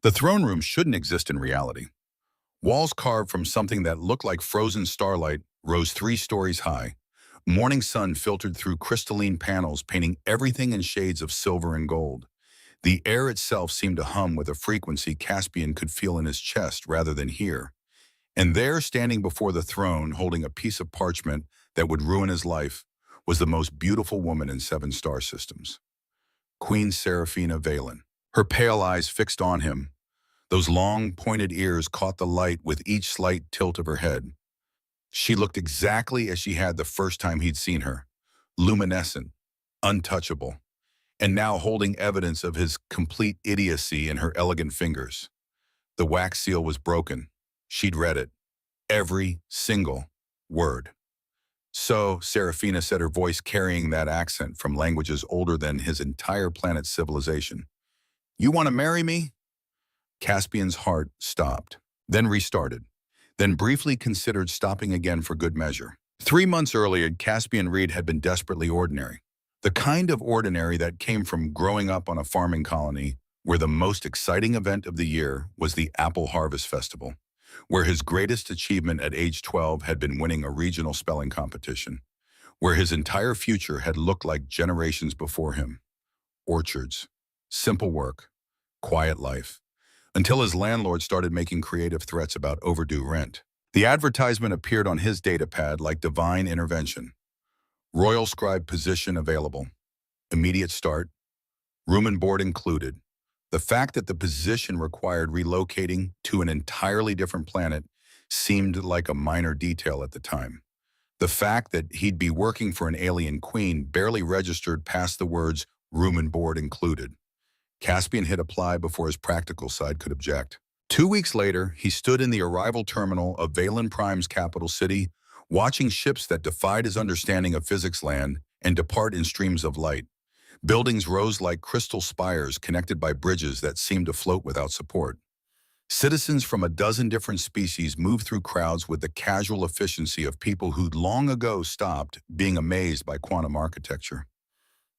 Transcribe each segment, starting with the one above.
The throne room shouldn't exist in reality. Walls carved from something that looked like frozen starlight rose 3 stories high. Morning sun filtered through crystalline panels, painting everything in shades of silver and gold. The air itself seemed to hum with a frequency Caspian could feel in his chest rather than hear. And there, standing before the throne, holding a piece of parchment that would ruin his life, was the most beautiful woman in 7 star systems. Queen Serafina Valen. Her pale eyes fixed on him. Those long, pointed ears caught the light with each slight tilt of her head. She looked exactly as she had the first time he'd seen her, luminescent, untouchable, and now holding evidence of his complete idiocy in her elegant fingers. The wax seal was broken. She'd read it. Every single word. So, Serafina said, her voice carrying that accent from languages older than his entire planet's civilization. "You want to marry me?" Caspian's heart stopped, then restarted, then briefly considered stopping again for good measure. 3 months earlier, Caspian Reed had been desperately ordinary. The kind of ordinary that came from growing up on a farming colony where the most exciting event of the year was the Apple Harvest Festival, where his greatest achievement at age 12 had been winning a regional spelling competition, where his entire future had looked like generations before him. Orchards, simple work, quiet life, until his landlord started making creative threats about overdue rent. The advertisement appeared on his datapad like divine intervention. Royal Scribe position available. Immediate start. Room and board included. The fact that the position required relocating to an entirely different planet seemed like a minor detail at the time. The fact that he'd be working for an alien queen barely registered past the words room and board included. Caspian hit apply before his practical side could object. 2 weeks later, he stood in the arrival terminal of Valen Prime's capital city, watching ships that defied his understanding of physics land and depart in streams of light. Buildings rose like crystal spires connected by bridges that seemed to float without support. Citizens from a dozen different species moved through crowds with the casual efficiency of people who'd long ago stopped being amazed by quantum architecture.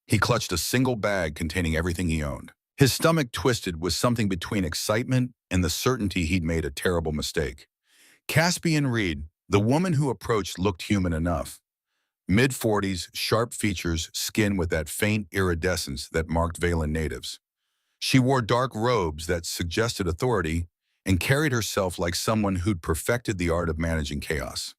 He clutched a single bag containing everything he owned. His stomach twisted with something between excitement and the certainty he'd made a terrible mistake. Caspian Reed, the woman who approached, looked human enough. Mid-40s, sharp features, skin with that faint iridescence that marked Valen natives. She wore dark robes that suggested authority and carried herself like someone who'd perfected the art of managing chaos.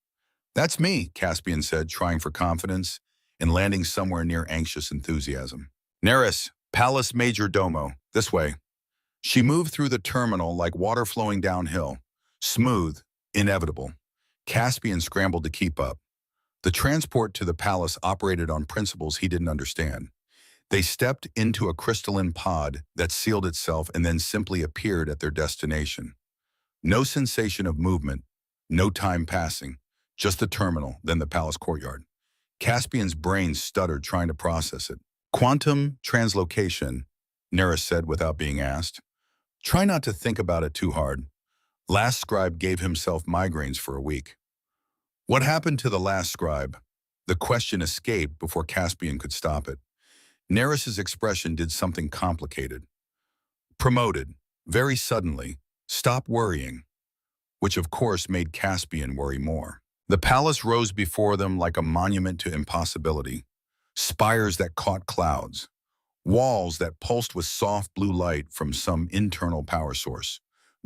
"That's me," Caspian said, trying for confidence and landing somewhere near anxious enthusiasm. "Neris, Palace Major Domo, this way." She moved through the terminal like water flowing downhill, smooth, inevitable. Caspian scrambled to keep up. The transport to the palace operated on principles he didn't understand. They stepped into a crystalline pod that sealed itself and then simply appeared at their destination. No sensation of movement, no time passing, just the terminal, then the palace courtyard. Caspian's brain stuttered trying to process it. "Quantum translocation," Neris said without being asked. "Try not to think about it too hard. Last scribe gave himself migraines for a week." What happened to the last scribe? The question escaped before Caspian could stop it. Neris's expression did something complicated. Promoted, very suddenly, stop worrying, which of course made Caspian worry more. The palace rose before them like a monument to impossibility. Spires that caught clouds. Walls that pulsed with soft blue light from some internal power source.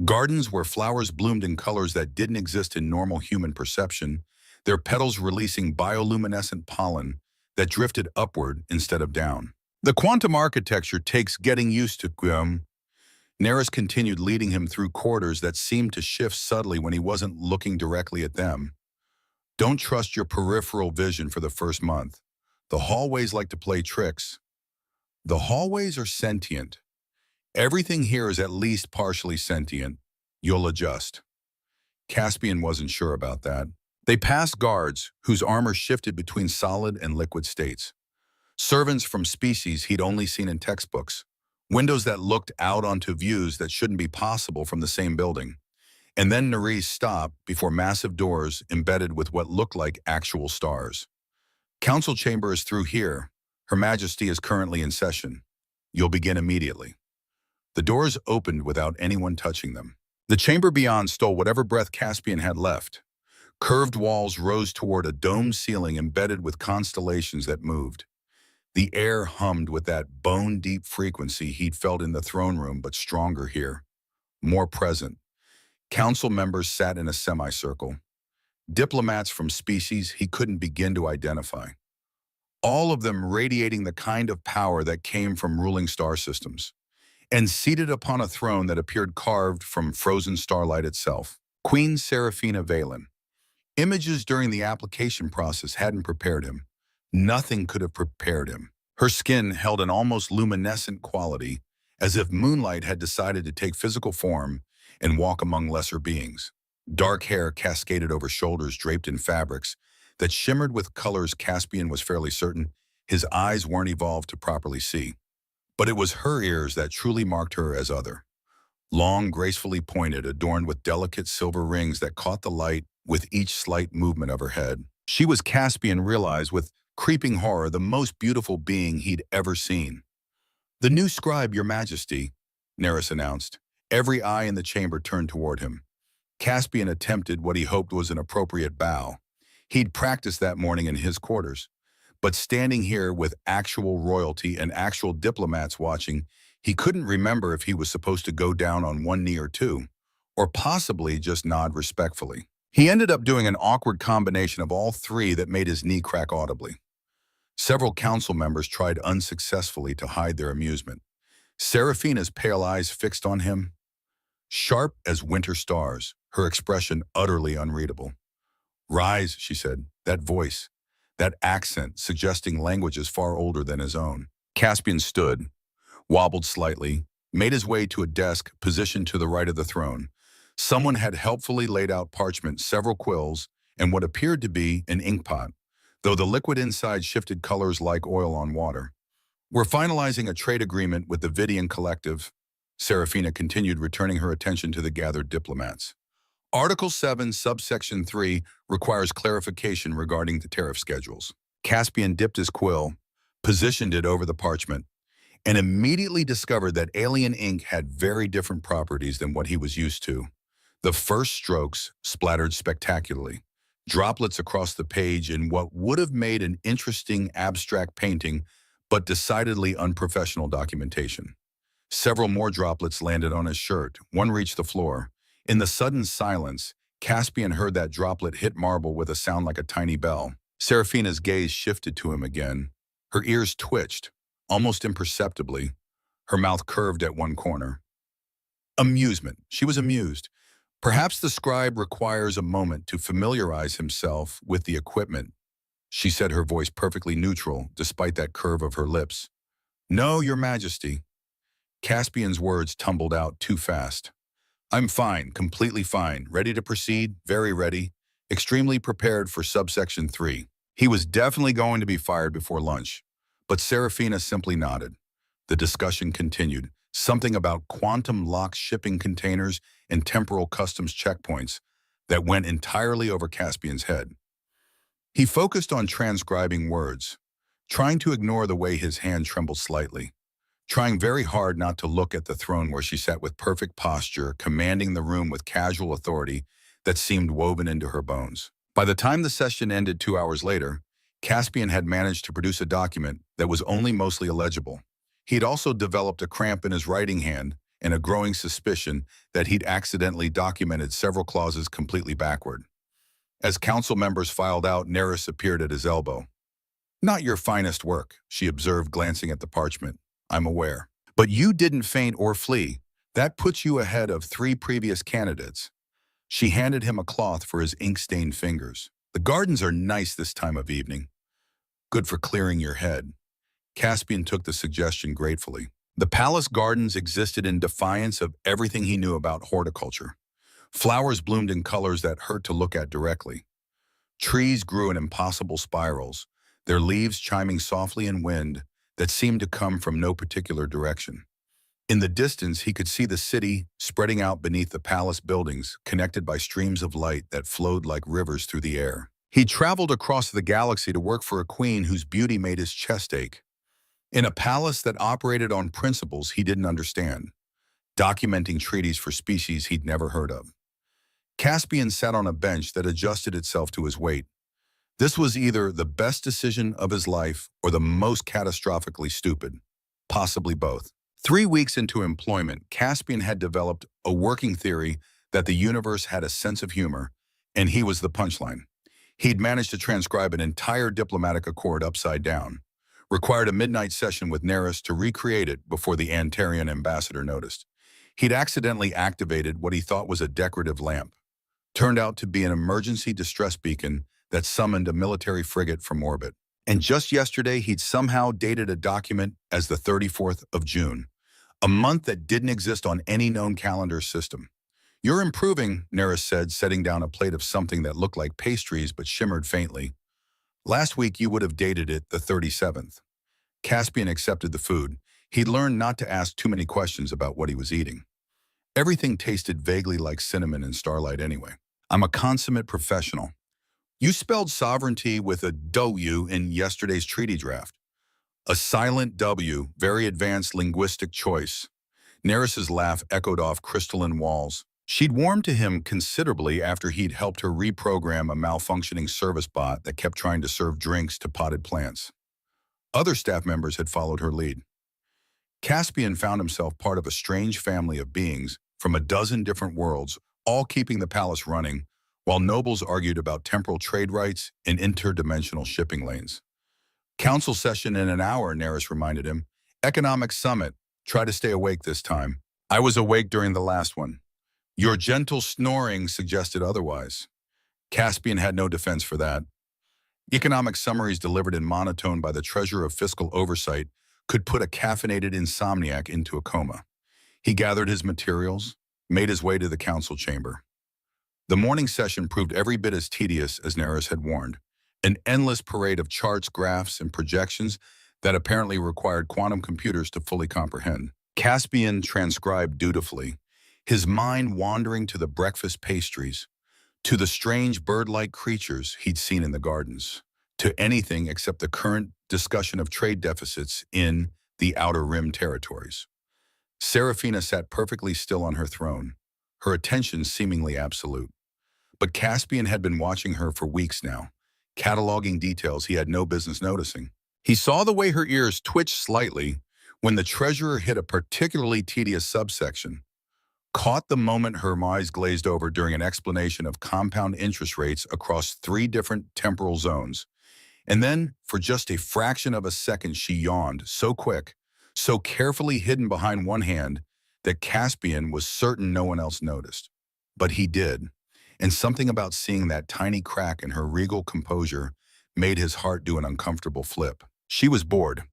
Gardens where flowers bloomed in colors that didn't exist in normal human perception, their petals releasing bioluminescent pollen that drifted upward instead of down. "The quantum architecture takes getting used to." Neris continued, leading him through corridors that seemed to shift subtly when he wasn't looking directly at them. "Don't trust your peripheral vision for the first month. The hallways like to play tricks. The hallways are sentient. Everything here is at least partially sentient. You'll adjust." Caspian wasn't sure about that. They passed guards whose armor shifted between solid and liquid states. Servants from species he'd only seen in textbooks. Windows that looked out onto views that shouldn't be possible from the same building. And then Neris stopped before massive doors embedded with what looked like actual stars. "Council chamber is through here. Her Majesty is currently in session. You'll begin immediately." The doors opened without anyone touching them. The chamber beyond stole whatever breath Caspian had left. Curved walls rose toward a domed ceiling embedded with constellations that moved. The air hummed with that bone-deep frequency he'd felt in the throne room, but stronger here, more present. Council members sat in a semicircle. Diplomats from species he couldn't begin to identify. All of them radiating the kind of power that came from ruling star systems. And seated upon a throne that appeared carved from frozen starlight itself, Queen Serafina Valen. Images during the application process hadn't prepared him. Nothing could have prepared him. Her skin held an almost luminescent quality, as if moonlight had decided to take physical form and walk among lesser beings. Dark hair cascaded over shoulders draped in fabrics that shimmered with colors Caspian was fairly certain his eyes weren't evolved to properly see. But it was her ears that truly marked her as other. Long, gracefully pointed, adorned with delicate silver rings that caught the light with each slight movement of her head. She was, Caspian realized with creeping horror, the most beautiful being he'd ever seen. "The new scribe, Your Majesty," Neris announced. Every eye in the chamber turned toward him. Caspian attempted what he hoped was an appropriate bow. He'd practiced that morning in his quarters. But standing here with actual royalty and actual diplomats watching, he couldn't remember if he was supposed to go down on one knee or two, or possibly just nod respectfully. He ended up doing an awkward combination of all three that made his knee crack audibly. Several council members tried unsuccessfully to hide their amusement. Serafina's pale eyes fixed on him, sharp as winter stars, her expression utterly unreadable. "Rise," she said, that voice, that accent suggesting languages far older than his own. Caspian stood, wobbled slightly, made his way to a desk positioned to the right of the throne. Someone had helpfully laid out parchment, several quills, and what appeared to be an inkpot, though the liquid inside shifted colors like oil on water. "We're finalizing a trade agreement with the Vidian Collective," Serafina continued, returning her attention to the gathered diplomats. "Article 7, subsection 3 requires clarification regarding the tariff schedules." Caspian dipped his quill, positioned it over the parchment, and immediately discovered that alien ink had very different properties than what he was used to. The first strokes splattered spectacularly, droplets across the page in what would have made an interesting abstract painting, but decidedly unprofessional documentation. Several more droplets landed on his shirt. One reached the floor. In the sudden silence, Caspian heard that droplet hit marble with a sound like a tiny bell. Serafina's gaze shifted to him again. Her ears twitched, almost imperceptibly. Her mouth curved at one corner. Amusement. She was amused. Perhaps the scribe requires a moment to familiarize himself with the equipment, she said, her voice perfectly neutral, despite that curve of her lips. "No, Your Majesty." Caspian's words tumbled out too fast. "I'm fine, completely fine, ready to proceed, very ready, extremely prepared for subsection 3. He was definitely going to be fired before lunch, but Serafina simply nodded. The discussion continued, something about quantum locked shipping containers and temporal customs checkpoints that went entirely over Caspian's head. He focused on transcribing words, trying to ignore the way his hand trembled slightly, trying very hard not to look at the throne where she sat with perfect posture, commanding the room with casual authority that seemed woven into her bones. By the time the session ended 2 hours later, Caspian had managed to produce a document that was only mostly illegible. He'd also developed a cramp in his writing hand and a growing suspicion that he'd accidentally documented several clauses completely backward. As council members filed out, Neris appeared at his elbow. "Not your finest work," she observed, glancing at the parchment. "I'm aware. But you didn't faint or flee. That puts you ahead of 3 previous candidates." She handed him a cloth for his ink-stained fingers. "The gardens are nice this time of evening. Good for clearing your head." Caspian took the suggestion gratefully. The palace gardens existed in defiance of everything he knew about horticulture. Flowers bloomed in colors that hurt to look at directly. Trees grew in impossible spirals, their leaves chiming softly in wind that seemed to come from no particular direction. In the distance, he could see the city spreading out beneath the palace buildings, connected by streams of light that flowed like rivers through the air. He traveled across the galaxy to work for a queen whose beauty made his chest ache, in a palace that operated on principles he didn't understand. documenting treaties for species he'd never heard of. Caspian sat on a bench that adjusted itself to his weight. This was either the best decision of his life or the most catastrophically stupid, possibly both. 3 weeks into employment, Caspian had developed a working theory that the universe had a sense of humor, and he was the punchline. He'd managed to transcribe an entire diplomatic accord upside down, required a midnight session with Neris to recreate it before the Terran ambassador noticed. He'd accidentally activated what he thought was a decorative lamp. Turned out to be an emergency distress beacon that summoned a military frigate from orbit. And just yesterday, he'd somehow dated a document as the 34th of June, a month that didn't exist on any known calendar system. "You're improving," Neris said, setting down a plate of something that looked like pastries but shimmered faintly. "Last week, you would have dated it the 37th. Caspian accepted the food. He'd learned not to ask too many questions about what he was eating. Everything tasted vaguely like cinnamon and starlight anyway. "I'm a consummate professional. You spelled sovereignty with a W in yesterday's treaty draft. A silent W, very advanced linguistic choice." Neris's laugh echoed off crystalline walls. She'd warmed to him considerably after he'd helped her reprogram a malfunctioning service bot that kept trying to serve drinks to potted plants. Other staff members had followed her lead. Caspian found himself part of a strange family of beings from a dozen different worlds, all keeping the palace running, while nobles argued about temporal trade rights and interdimensional shipping lanes. "Council session in an hour," Neris reminded him. "Economic summit. Try to stay awake this time." "I was awake during the last one." "Your gentle snoring suggested otherwise." Caspian had no defense for that. Economic summaries delivered in monotone by the Treasurer of Fiscal Oversight could put a caffeinated insomniac into a coma. He gathered his materials, made his way to the council chamber. The morning session proved every bit as tedious as Neris had warned. An endless parade of charts, graphs, and projections that apparently required quantum computers to fully comprehend. Caspian transcribed dutifully, his mind wandering to the breakfast pastries, to the strange bird-like creatures he'd seen in the gardens, to anything except the current discussion of trade deficits in the Outer Rim territories. Serafina sat perfectly still on her throne, her attention seemingly absolute. But Caspian had been watching her for weeks now, cataloging details he had no business noticing. He saw the way her ears twitched slightly when the treasurer hit a particularly tedious subsection, caught the moment her eyes glazed over during an explanation of compound interest rates across 3 different temporal zones. And then, for just a fraction of a second, she yawned, so quick, so carefully hidden behind one hand, that Caspian was certain no one else noticed. But he did, and something about seeing that tiny crack in her regal composure made his heart do an uncomfortable flip. She was bored.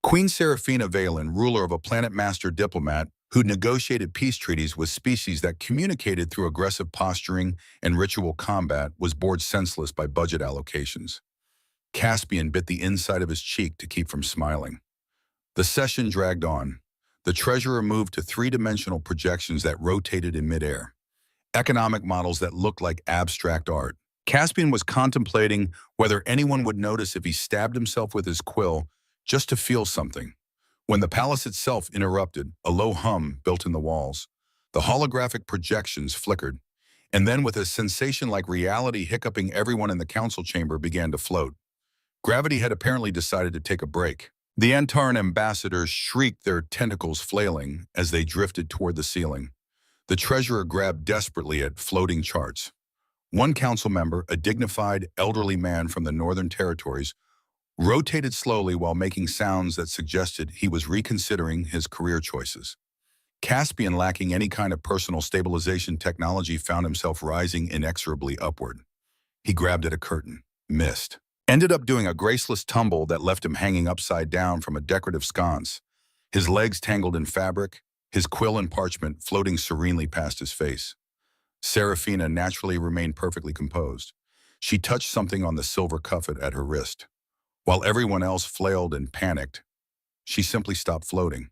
Queen Serafina Valen, ruler of a planet-master diplomat who'd negotiated peace treaties with species that communicated through aggressive posturing and ritual combat, was bored senseless by budget allocations. Caspian bit the inside of his cheek to keep from smiling. The session dragged on. The treasurer moved to 3-dimensional projections that rotated in midair, economic models that looked like abstract art. Caspian was contemplating whether anyone would notice if he stabbed himself with his quill just to feel something, when the palace itself interrupted, a low hum built in the walls. The holographic projections flickered, and then with a sensation like reality hiccuping, everyone in the council chamber began to float. Gravity had apparently decided to take a break. The Terran ambassadors shrieked, their tentacles flailing as they drifted toward the ceiling. The treasurer grabbed desperately at floating charts. One council member, a dignified, elderly man from the Northern Territories, rotated slowly while making sounds that suggested he was reconsidering his career choices. Caspian, lacking any kind of personal stabilization technology, found himself rising inexorably upward. He grabbed at a curtain, missed, ended up doing a graceless tumble that left him hanging upside down from a decorative sconce, his legs tangled in fabric, his quill and parchment floating serenely past his face. Serafina naturally remained perfectly composed. She touched something on the silver cuffet at her wrist. While everyone else flailed and panicked, she simply stopped floating,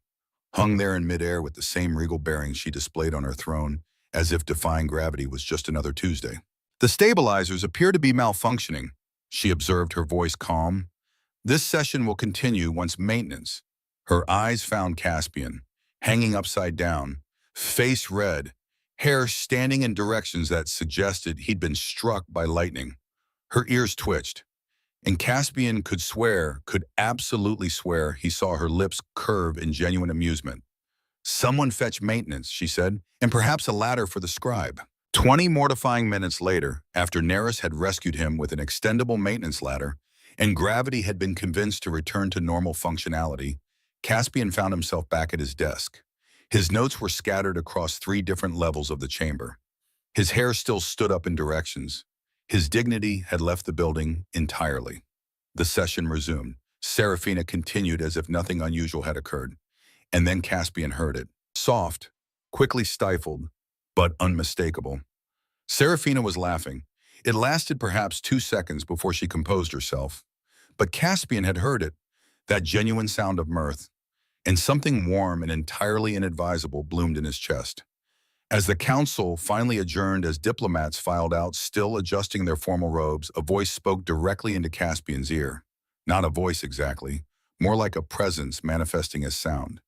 hung there in midair with the same regal bearing she displayed on her throne, as if defying gravity was just another Tuesday. "The stabilizers appear to be malfunctioning," she observed, her voice calm. "This session will continue once maintenance." Her eyes found Caspian, hanging upside down, face red, hair standing in directions that suggested he'd been struck by lightning. Her ears twitched, and Caspian could absolutely swear he saw her lips curve in genuine amusement. "Someone fetch maintenance," she said, "and perhaps a ladder for the scribe." 20 mortifying minutes later, after Neris had rescued him with an extendable maintenance ladder, and gravity had been convinced to return to normal functionality, Caspian found himself back at his desk. His notes were scattered across 3 different levels of the chamber. His hair still stood up in directions. His dignity had left the building entirely. The session resumed. Serafina continued as if nothing unusual had occurred. And then Caspian heard it. Soft, quickly stifled, but unmistakable. Serafina was laughing. It lasted perhaps 2 seconds before she composed herself. But Caspian had heard it, that genuine sound of mirth, and something warm and entirely inadvisable bloomed in his chest. As the council finally adjourned, as diplomats filed out, still adjusting their formal robes, a voice spoke directly into Caspian's ear. Not a voice exactly, more like a presence manifesting as sound.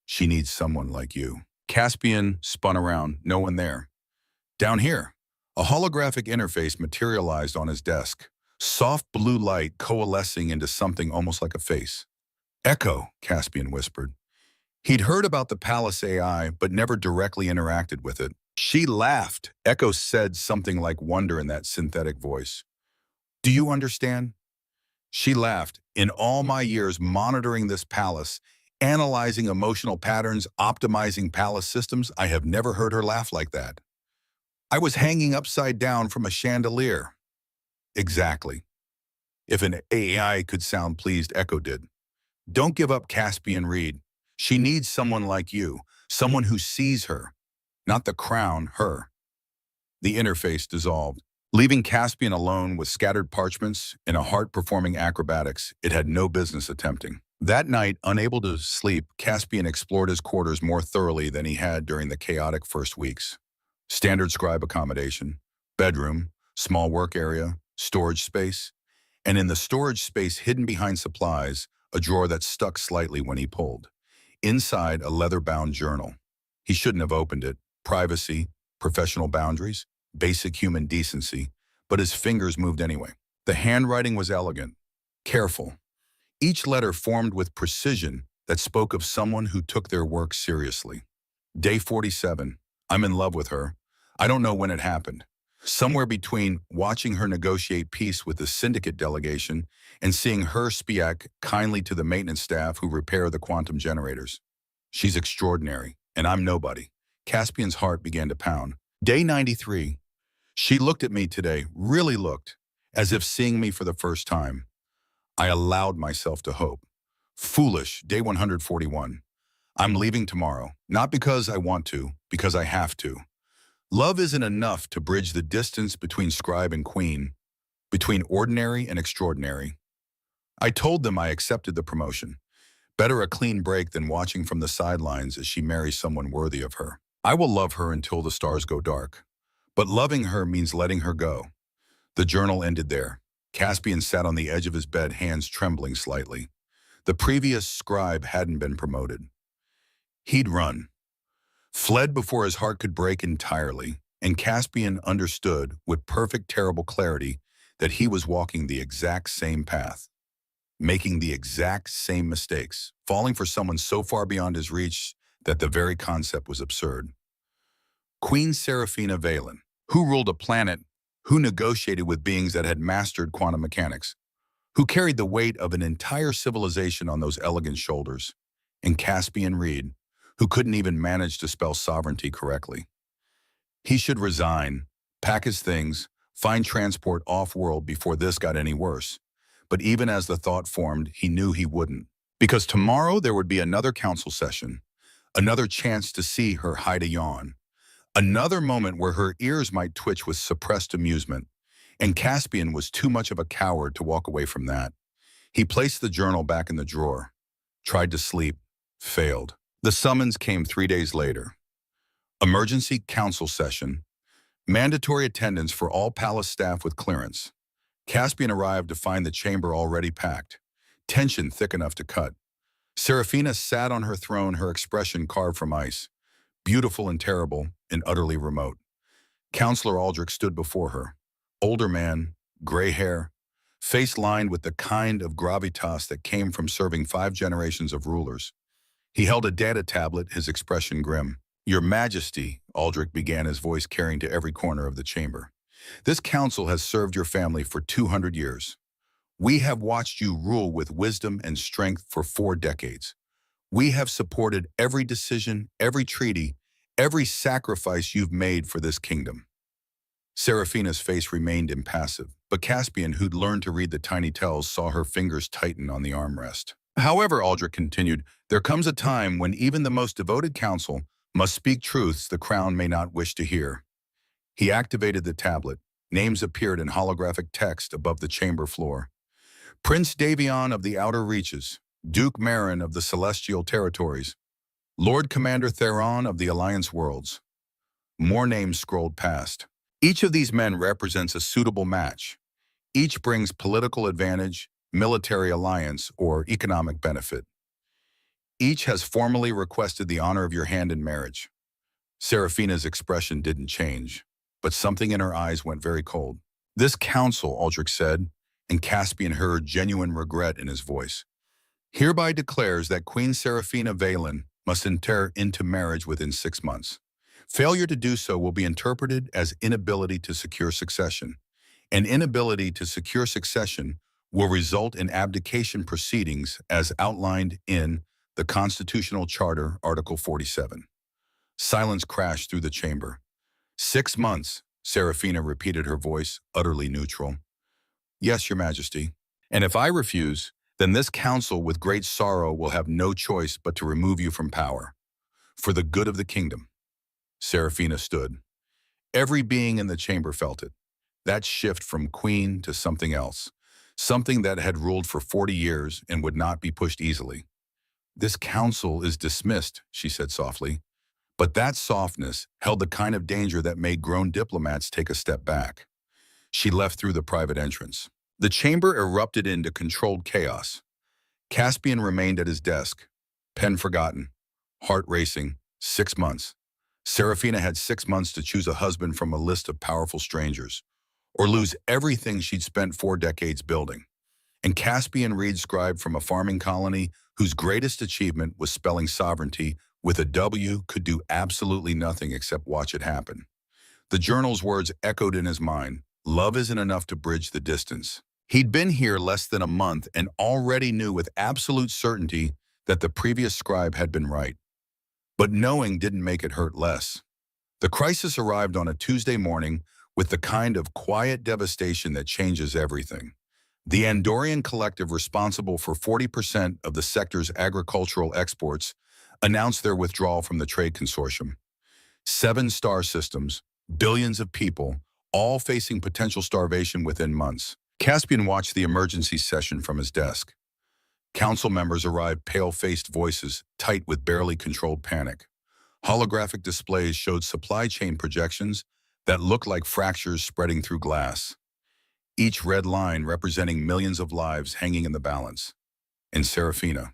"She needs someone like you." Caspian spun around, no one there. Down here, a holographic interface materialized on his desk, soft blue light coalescing into something almost like a face. "Echo," Caspian whispered. He'd heard about the Palace AI, but never directly interacted with it. She laughed. Echo said something like wonder in that synthetic voice. "Do you understand?" She laughed. "In all my years monitoring this palace, analyzing emotional patterns, optimizing palace systems, I have never heard her laugh like that. I was hanging upside down from a chandelier." Exactly. If an AI could sound pleased, Echo did. "Don't give up, Caspian Reed. She needs someone like you, someone who sees her, not the crown, her." The interface dissolved, leaving Caspian alone with scattered parchments and a heart performing acrobatics it had no business attempting. That night, unable to sleep, Caspian explored his quarters more thoroughly than he had during the chaotic first weeks. Standard scribe accommodation, bedroom, small work area, storage space, and in the storage space hidden behind supplies, a drawer that stuck slightly when he pulled. Inside, a leather-bound journal. He shouldn't have opened it. Privacy, professional boundaries, basic human decency, but his fingers moved anyway. The handwriting was elegant, careful. Each letter formed with precision that spoke of someone who took their work seriously. Day 47. I'm in love with her. I don't know when it happened. Somewhere between watching her negotiate peace with the syndicate delegation and seeing her speak kindly to the maintenance staff who repair the quantum generators. She's extraordinary, and I'm nobody. Caspian's heart began to pound. Day 93. She looked at me today, really looked, as if seeing me for the first time. I allowed myself to hope. Foolish. Day 141. I'm leaving tomorrow, not because I want to, because I have to. Love isn't enough to bridge the distance between Scribe and Queen, between ordinary and extraordinary. I told them I accepted the promotion. Better a clean break than watching from the sidelines as she marries someone worthy of her. I will love her until the stars go dark. But loving her means letting her go. The journal ended there. Caspian sat on the edge of his bed, hands trembling slightly. The previous scribe hadn't been promoted. He'd run. Fled before his heart could break entirely, and Caspian understood with perfect terrible clarity that he was walking the exact same path, making the exact same mistakes, falling for someone so far beyond his reach that the very concept was absurd. Queen Serafina Valen, who ruled a planet, who negotiated with beings that had mastered quantum mechanics, who carried the weight of an entire civilization on those elegant shoulders, and Caspian Reed, who couldn't even manage to spell sovereignty correctly. He should resign, pack his things, find transport off-world before this got any worse. But even as the thought formed, he knew he wouldn't. Because tomorrow there would be another council session, another chance to see her hide a yawn, another moment where her ears might twitch with suppressed amusement, and Caspian was too much of a coward to walk away from that. He placed the journal back in the drawer, tried to sleep, failed. The summons came 3 days later. Emergency council session. Mandatory attendance for all palace staff with clearance. Caspian arrived to find the chamber already packed. Tension thick enough to cut. Serafina sat on her throne, her expression carved from ice. beautiful and terrible, and utterly remote. Counselor Aldrich stood before her. Older man, gray hair, face lined with the kind of gravitas that came from serving 5 generations of rulers. He held a data tablet, his expression grim. "Your Majesty," Aldrich began, his voice carrying to every corner of the chamber. "This council has served your family for 200 years. We have watched you rule with wisdom and strength for 4 decades. We have supported every decision, every treaty, every sacrifice you've made for this kingdom." Serafina's face remained impassive, but Caspian, who'd learned to read the tiny tells, saw her fingers tighten on the armrest. "However," Aldrich continued, "there comes a time when even the most devoted counsel must speak truths the crown may not wish to hear." He activated the tablet. Names appeared in holographic text above the chamber floor. Prince Davion of the Outer Reaches, Duke Marin of the Celestial Territories, Lord Commander Terran of the Alliance Worlds. More names scrolled past. Each of these men represents a suitable match. Each brings political advantage, military alliance, or economic benefit. Each has formally requested the honor of your hand in marriage. Serafina's expression didn't change, but something in her eyes went very cold. "This council," Aldrich said, and Caspian heard genuine regret in his voice, "hereby declares that Queen Serafina Valen must enter into marriage within 6 months. Failure to do so will be interpreted as inability to secure succession. An inability to secure succession will result in abdication proceedings as outlined in the Constitutional Charter, Article 47. Silence crashed through the chamber. 6 months, Serafina repeated, her voice utterly neutral. "Yes, Your Majesty. And if I refuse, then this council with great sorrow will have no choice but to remove you from power. For the good of the kingdom." Serafina stood. Every being in the chamber felt it. That shift from queen to something else. Something that had ruled for 40 years and would not be pushed easily. "This council is dismissed," she said softly. But that softness held the kind of danger that made grown diplomats take a step back. She left through the private entrance. The chamber erupted into controlled chaos. Caspian remained at his desk, pen forgotten, heart racing. 6 months. Serafina had 6 months to choose a husband from a list of powerful strangers, or lose everything she'd spent 4 decades building. And Caspian Reed, scribe from a farming colony whose greatest achievement was spelling sovereignty with a W, could do absolutely nothing except watch it happen. The journal's words echoed in his mind. Love isn't enough to bridge the distance. He'd been here less than a month and already knew with absolute certainty that the previous scribe had been right. But knowing didn't make it hurt less. The crisis arrived on a Tuesday morning with the kind of quiet devastation that changes everything. The Andorian collective, responsible for 40% of the sector's agricultural exports, announced their withdrawal from the trade consortium. 7 star systems, billions of people, all facing potential starvation within months. Caspian watched the emergency session from his desk. Council members arrived, pale-faced voices, tight with barely controlled panic. Holographic displays showed supply chain projections that looked like fractures spreading through glass. Each red line representing millions of lives hanging in the balance. And Serafina,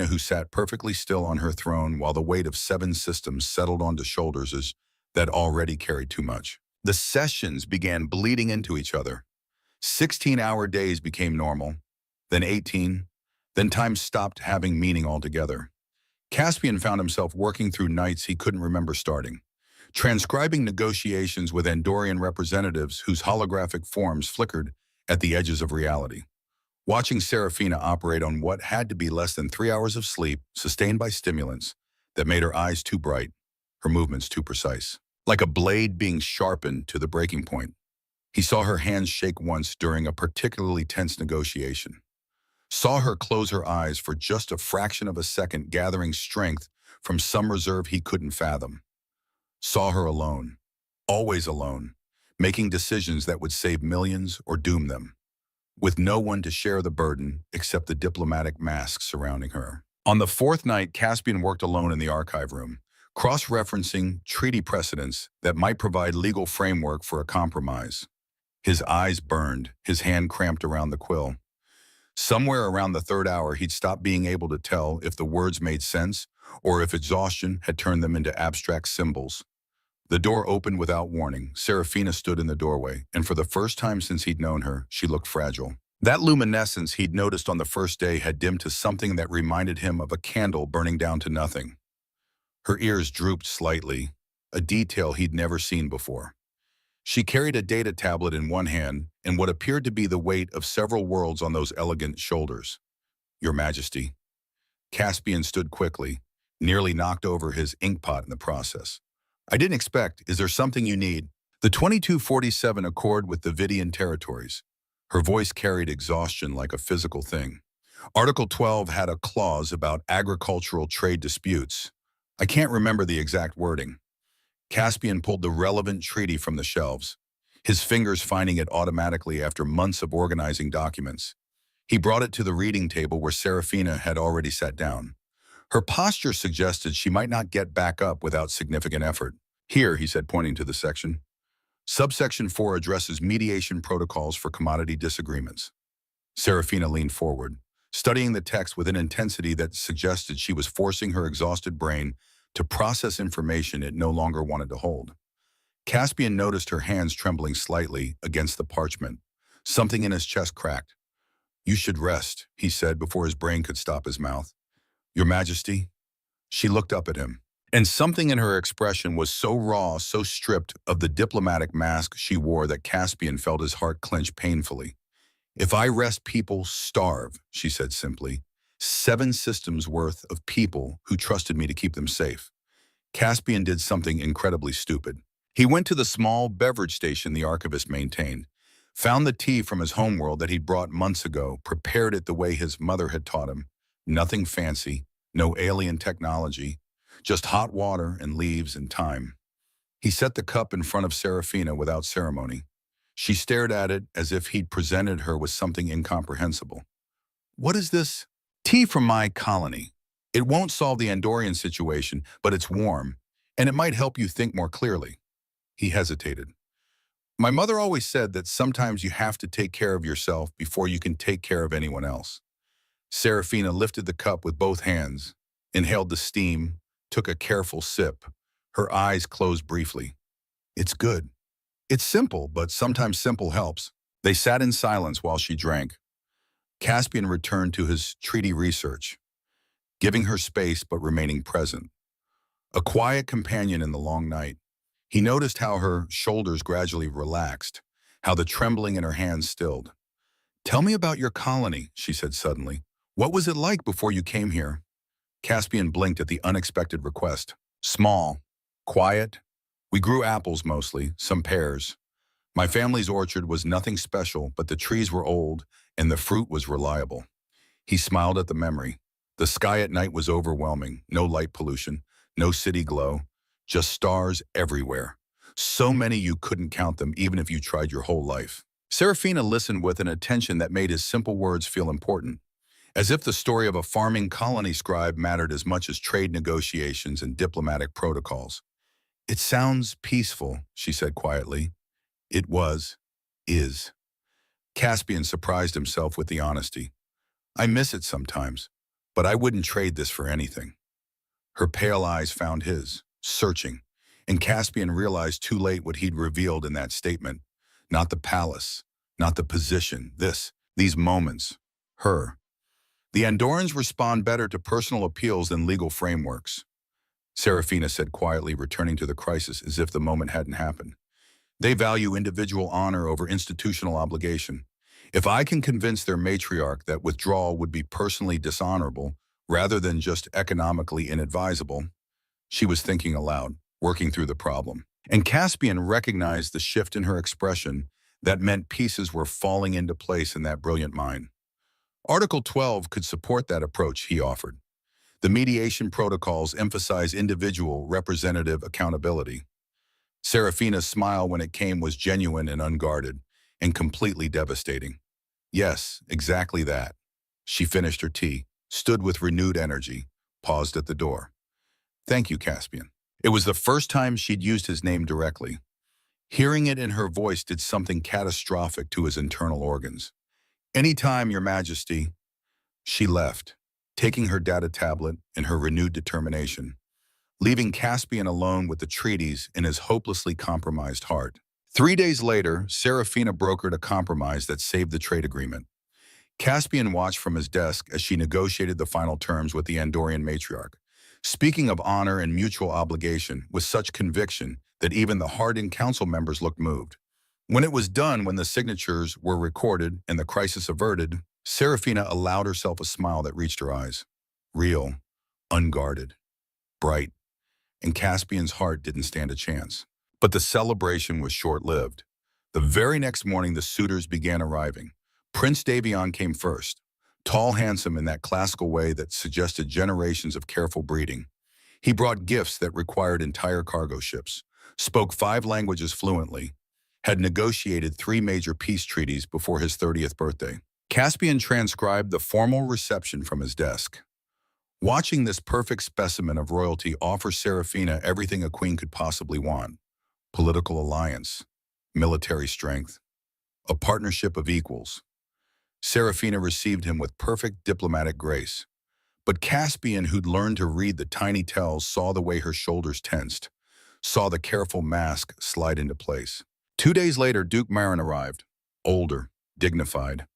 who sat perfectly still on her throne while the weight of 7 systems settled onto shoulders that already carried too much. The sessions began bleeding into each other. 16-hour days became normal, then 18, then time stopped having meaning altogether. Caspian found himself working through nights he couldn't remember starting, transcribing negotiations with Andorian representatives whose holographic forms flickered at the edges of reality. Watching Serafina operate on what had to be less than 3 hours of sleep, sustained by stimulants that made her eyes too bright, her movements too precise. Like a blade being sharpened to the breaking point. He saw her hands shake once during a particularly tense negotiation. Saw her close her eyes for just a fraction of a second, gathering strength from some reserve he couldn't fathom. Saw her alone, always alone, making decisions that would save millions or doom them, with no one to share the burden except the diplomatic mask surrounding her. On the 4th night, Caspian worked alone in the archive room, cross-referencing treaty precedents that might provide legal framework for a compromise. His eyes burned, his hand cramped around the quill. Somewhere around the third hour, he'd stopped being able to tell if the words made sense or if exhaustion had turned them into abstract symbols. The door opened without warning. Serafina stood in the doorway, and for the first time since he'd known her, she looked fragile. That luminescence he'd noticed on the first day had dimmed to something that reminded him of a candle burning down to nothing. Her ears drooped slightly, a detail he'd never seen before. She carried a data tablet in one hand and what appeared to be the weight of several worlds on those elegant shoulders. "Your Majesty." Caspian stood quickly, nearly knocked over his inkpot in the process. "I didn't expect. Is there something you need?" The 2247 accord with the Vidian territories. Her voice carried exhaustion like a physical thing. Article 12 had a clause about agricultural trade disputes. I can't remember the exact wording. Caspian pulled the relevant treaty from the shelves, his fingers finding it automatically after months of organizing documents. He brought it to the reading table where Serafina had already sat down. Her posture suggested she might not get back up without significant effort. "Here," he said, pointing to the section. Subsection 4 addresses mediation protocols for commodity disagreements. Serafina leaned forward, studying the text with an intensity that suggested she was forcing her exhausted brain to process information it no longer wanted to hold. Caspian noticed her hands trembling slightly against the parchment. Something in his chest cracked. "You should rest," he said before his brain could stop his mouth. "Your Majesty?" She looked up at him, and something in her expression was so raw, so stripped of the diplomatic mask she wore that Caspian felt his heart clench painfully. "If I rest, people starve," she said simply. 7 systems worth of people who trusted me to keep them safe. Caspian did something incredibly stupid. He went to the small beverage station the archivist maintained, found the tea from his homeworld that he'd brought months ago, prepared it the way his mother had taught him. Nothing fancy, no alien technology, just hot water and leaves and time. He set the cup in front of Serafina without ceremony. She stared at it as if he'd presented her with something incomprehensible. "What is this?" "Tea from my colony. It won't solve the Andorian situation, but it's warm, and it might help you think more clearly." He hesitated. "My mother always said that sometimes you have to take care of yourself before you can take care of anyone else." Serafina lifted the cup with both hands, inhaled the steam, took a careful sip. Her eyes closed briefly. "It's good. It's simple, but sometimes simple helps." They sat in silence while she drank. Caspian returned to his treaty research, giving her space but remaining present. A quiet companion in the long night. He noticed how her shoulders gradually relaxed, how the trembling in her hands stilled. "Tell me about your colony," she said suddenly. "What was it like before you came here?" Caspian blinked at the unexpected request. "Small. Quiet. We grew apples mostly, some pears. My family's orchard was nothing special, but the trees were old and the fruit was reliable." He smiled at the memory. The sky at night was overwhelming, no light pollution, no city glow, just stars everywhere. So many you couldn't count them even if you tried your whole life. Serafina listened with an attention that made his simple words feel important, as if the story of a farming colony scribe mattered as much as trade negotiations and diplomatic protocols. "It sounds peaceful," she said quietly. "It was. Is." Caspian surprised himself with the honesty. "I miss it sometimes, but I wouldn't trade this for anything." Her pale eyes found his, searching, and Caspian realized too late what he'd revealed in that statement. Not the palace, not the position, these moments, her. The Andorans respond better to personal appeals than legal frameworks. Serafina said quietly, returning to the crisis as if the moment hadn't happened. "They value individual honor over institutional obligation. If I can convince their matriarch that withdrawal would be personally dishonorable rather than just economically inadvisable." She was thinking aloud, working through the problem. And Caspian recognized the shift in her expression that meant pieces were falling into place in that brilliant mind. Article 12 could support that approach, he offered. The mediation protocols emphasize individual representative accountability. Serafina's smile when it came was genuine and unguarded, and completely devastating. "Yes, exactly that." She finished her tea, stood with renewed energy, paused at the door. "Thank you, Caspian." It was the first time she'd used his name directly. Hearing it in her voice did something catastrophic to his internal organs. "Anytime, Your Majesty." She left, taking her data tablet and her renewed determination, leaving Caspian alone with the treaties in his hopelessly compromised heart. 3 days later, Serafina brokered a compromise that saved the trade agreement. Caspian watched from his desk as she negotiated the final terms with the Andorian matriarch, speaking of honor and mutual obligation with such conviction that even the hardened council members looked moved. When it was done, when the signatures were recorded and the crisis averted, Serafina allowed herself a smile that reached her eyes. Real, unguarded, bright, and Caspian's heart didn't stand a chance. But the celebration was short-lived. The very next morning, the suitors began arriving. Prince Davion came first, tall, handsome in that classical way that suggested generations of careful breeding. He brought gifts that required entire cargo ships, spoke 5 languages fluently, had negotiated 3 major peace treaties before his 30th birthday. Caspian transcribed the formal reception from his desk. Watching this perfect specimen of royalty offer Serafina everything a queen could possibly want: political alliance, military strength, a partnership of equals. Serafina received him with perfect diplomatic grace. But Caspian, who'd learned to read the tiny tells, saw the way her shoulders tensed, saw the careful mask slide into place. 2 days later, Duke Marin arrived, older, dignified,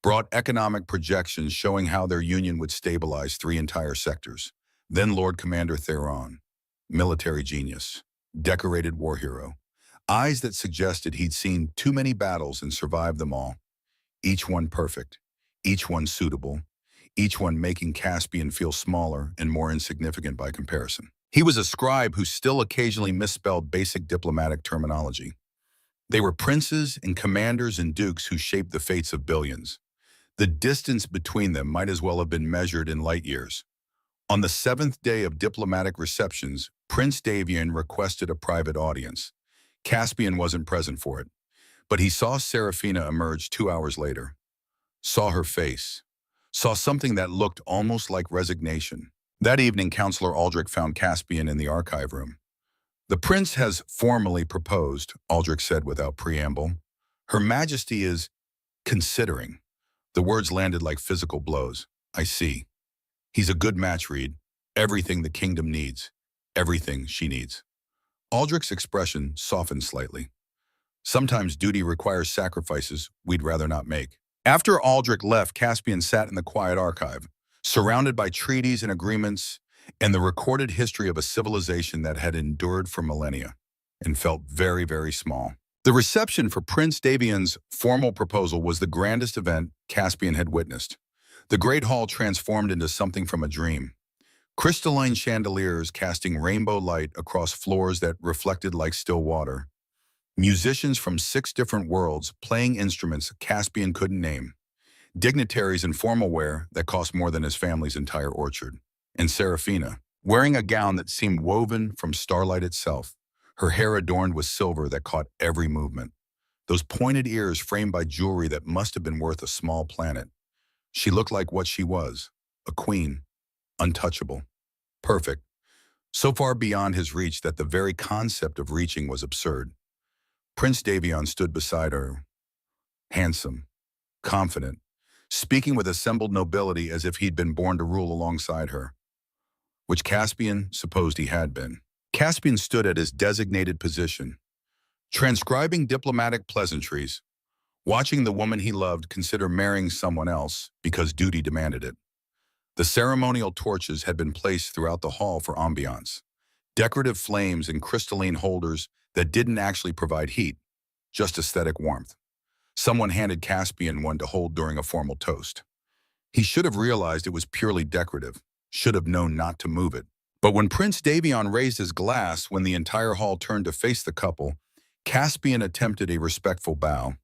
brought economic projections showing how their union would stabilize 3 entire sectors. Then Lord Commander Terran, military genius, decorated war hero, eyes that suggested he'd seen too many battles and survived them all, each one perfect, each one suitable, each one making Caspian feel smaller and more insignificant by comparison. He was a scribe who still occasionally misspelled basic diplomatic terminology. They were princes and commanders and dukes who shaped the fates of billions. The distance between them might as well have been measured in light years. On the 7th day of diplomatic receptions, Prince Davion requested a private audience. Caspian wasn't present for it, but he saw Serafina emerge 2 hours later. Saw her face. Saw something that looked almost like resignation. That evening, Counselor Aldrich found Caspian in the archive room. "The prince has formally proposed," Aldrich said without preamble. "Her Majesty is considering." The words landed like physical blows. "I see. He's a good match, Reed. Everything the kingdom needs. Everything she needs." Aldrich's expression softened slightly. "Sometimes duty requires sacrifices we'd rather not make." After Aldrich left, Caspian sat in the quiet archive, surrounded by treaties and agreements and the recorded history of a civilization that had endured for millennia, and felt very, very small. The reception for Prince Davion's formal proposal was the grandest event Caspian had witnessed. The great hall transformed into something from a dream. Crystalline chandeliers casting rainbow light across floors that reflected like still water. Musicians from 6 different worlds playing instruments Caspian couldn't name. Dignitaries in formal wear that cost more than his family's entire orchard. And Serafina, wearing a gown that seemed woven from starlight itself, her hair adorned with silver that caught every movement. Those pointed ears framed by jewelry that must have been worth a small planet. She looked like what she was, a queen, untouchable, perfect, so far beyond his reach that the very concept of reaching was absurd. Prince Davion stood beside her, handsome, confident, speaking with assembled nobility as if he'd been born to rule alongside her, which Caspian supposed he had been. Caspian stood at his designated position, transcribing diplomatic pleasantries, watching the woman he loved consider marrying someone else because duty demanded it. The ceremonial torches had been placed throughout the hall for ambiance, decorative flames in crystalline holders that didn't actually provide heat, just aesthetic warmth. Someone handed Caspian one to hold during a formal toast. He should have realized it was purely decorative, should have known not to move it. But when Prince Davion raised his glass when the entire hall turned to face the couple, Caspian attempted a respectful bow.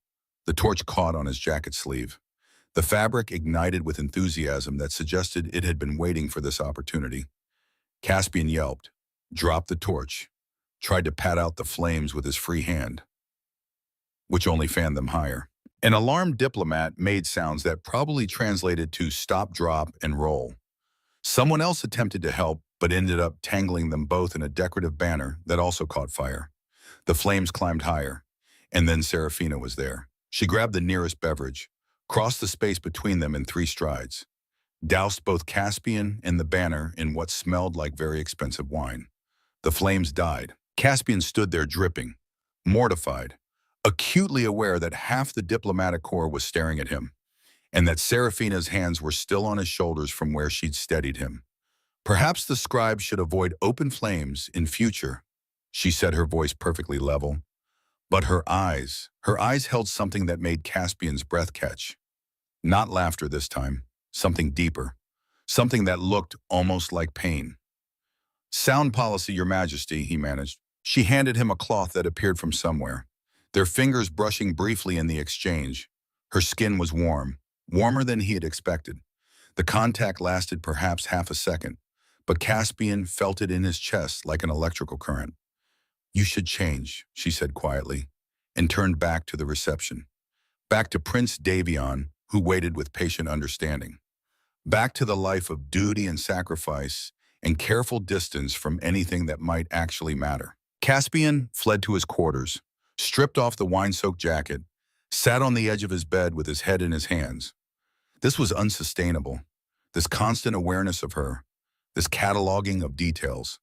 The torch caught on his jacket sleeve. The fabric ignited with enthusiasm that suggested it had been waiting for this opportunity. Caspian yelped, dropped the torch, tried to pat out the flames with his free hand, which only fanned them higher. An alarmed diplomat made sounds that probably translated to stop, drop, and roll. Someone else attempted to help, but ended up tangling them both in a decorative banner that also caught fire. The flames climbed higher, and then Serafina was there. She grabbed the nearest beverage, crossed the space between them in 3 strides, doused both Caspian and the banner in what smelled like very expensive wine. The flames died. Caspian stood there dripping, mortified, acutely aware that half the diplomatic corps was staring at him, and that Serafina's hands were still on his shoulders from where she'd steadied him. Perhaps the scribe should avoid open flames in future, she said, her voice perfectly level. But her eyes held something that made Caspian's breath catch. Not laughter this time, something deeper, something that looked almost like pain. "Sound policy, Your Majesty," he managed. She handed him a cloth that appeared from somewhere, their fingers brushing briefly in the exchange. Her skin was warm, warmer than he had expected. The contact lasted perhaps half a second, but Caspian felt it in his chest like an electrical current. "You should change," she said quietly, and turned back to the reception. Back to Prince Davion, who waited with patient understanding. Back to the life of duty and sacrifice and careful distance from anything that might actually matter. Caspian fled to his quarters, stripped off the wine-soaked jacket, sat on the edge of his bed with his head in his hands. This was unsustainable. This constant awareness of her, this cataloging of details,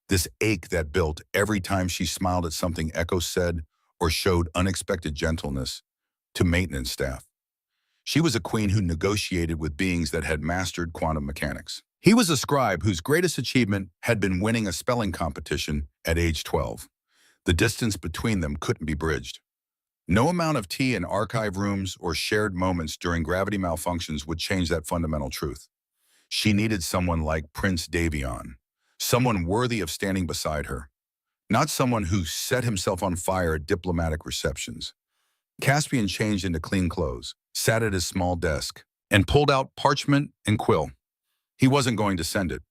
this ache that built every time she smiled at something Echo said or showed unexpected gentleness to maintenance staff. She was a queen who negotiated with beings that had mastered quantum mechanics. He was a scribe whose greatest achievement had been winning a spelling competition at age 12. The distance between them couldn't be bridged. No amount of tea in archive rooms or shared moments during gravity malfunctions would change that fundamental truth. She needed someone like Prince Davion, someone worthy of standing beside her, not someone who set himself on fire at diplomatic receptions. Caspian changed into clean clothes, sat at his small desk, and pulled out parchment and quill. He wasn't going to send it,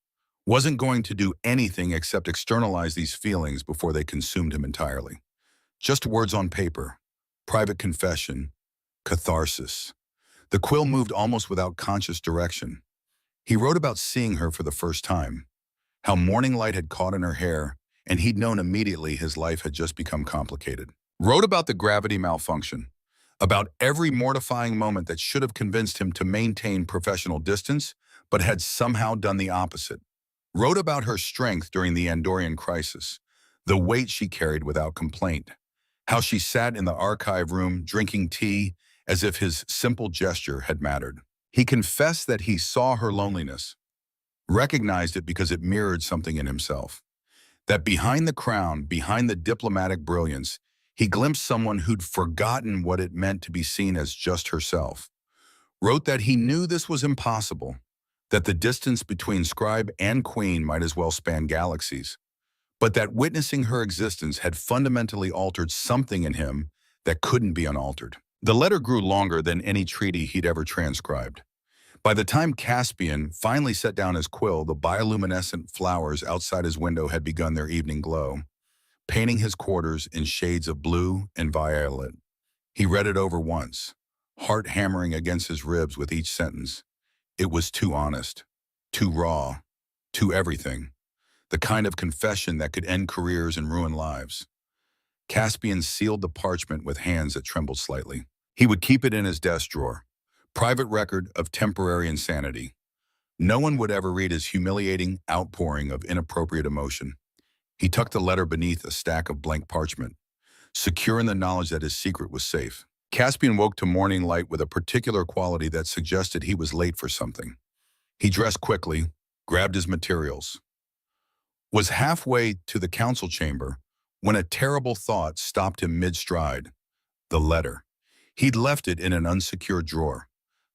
wasn't going to do anything except externalize these feelings before they consumed him entirely. Just words on paper, private confession, catharsis. The quill moved almost without conscious direction. He wrote about seeing her for the first time, how morning light had caught in her hair, and he'd known immediately his life had just become complicated. Wrote about the gravity malfunction, about every mortifying moment that should have convinced him to maintain professional distance, but had somehow done the opposite. Wrote about her strength during the Andorian crisis, the weight she carried without complaint, how she sat in the archive room drinking tea as if his simple gesture had mattered. He confessed that he saw her loneliness, recognized it because it mirrored something in himself. That behind the crown, behind the diplomatic brilliance, he glimpsed someone who'd forgotten what it meant to be seen as just herself. Wrote that he knew this was impossible, that the distance between scribe and queen might as well span galaxies, but that witnessing her existence had fundamentally altered something in him that couldn't be unaltered. The letter grew longer than any treaty he'd ever transcribed. By the time Caspian finally set down his quill, the bioluminescent flowers outside his window had begun their evening glow, painting his quarters in shades of blue and violet. He read it over once, heart hammering against his ribs with each sentence. It was too honest, too raw, too everything. The kind of confession that could end careers and ruin lives. Caspian sealed the parchment with hands that trembled slightly. He would keep it in his desk drawer. Private record of temporary insanity. No one would ever read his humiliating outpouring of inappropriate emotion. He tucked the letter beneath a stack of blank parchment, secure in the knowledge that his secret was safe. Caspian woke to morning light with a particular quality that suggested he was late for something. He dressed quickly, grabbed his materials, was halfway to the council chamber when a terrible thought stopped him mid-stride. The letter. He'd left it in an unsecured drawer.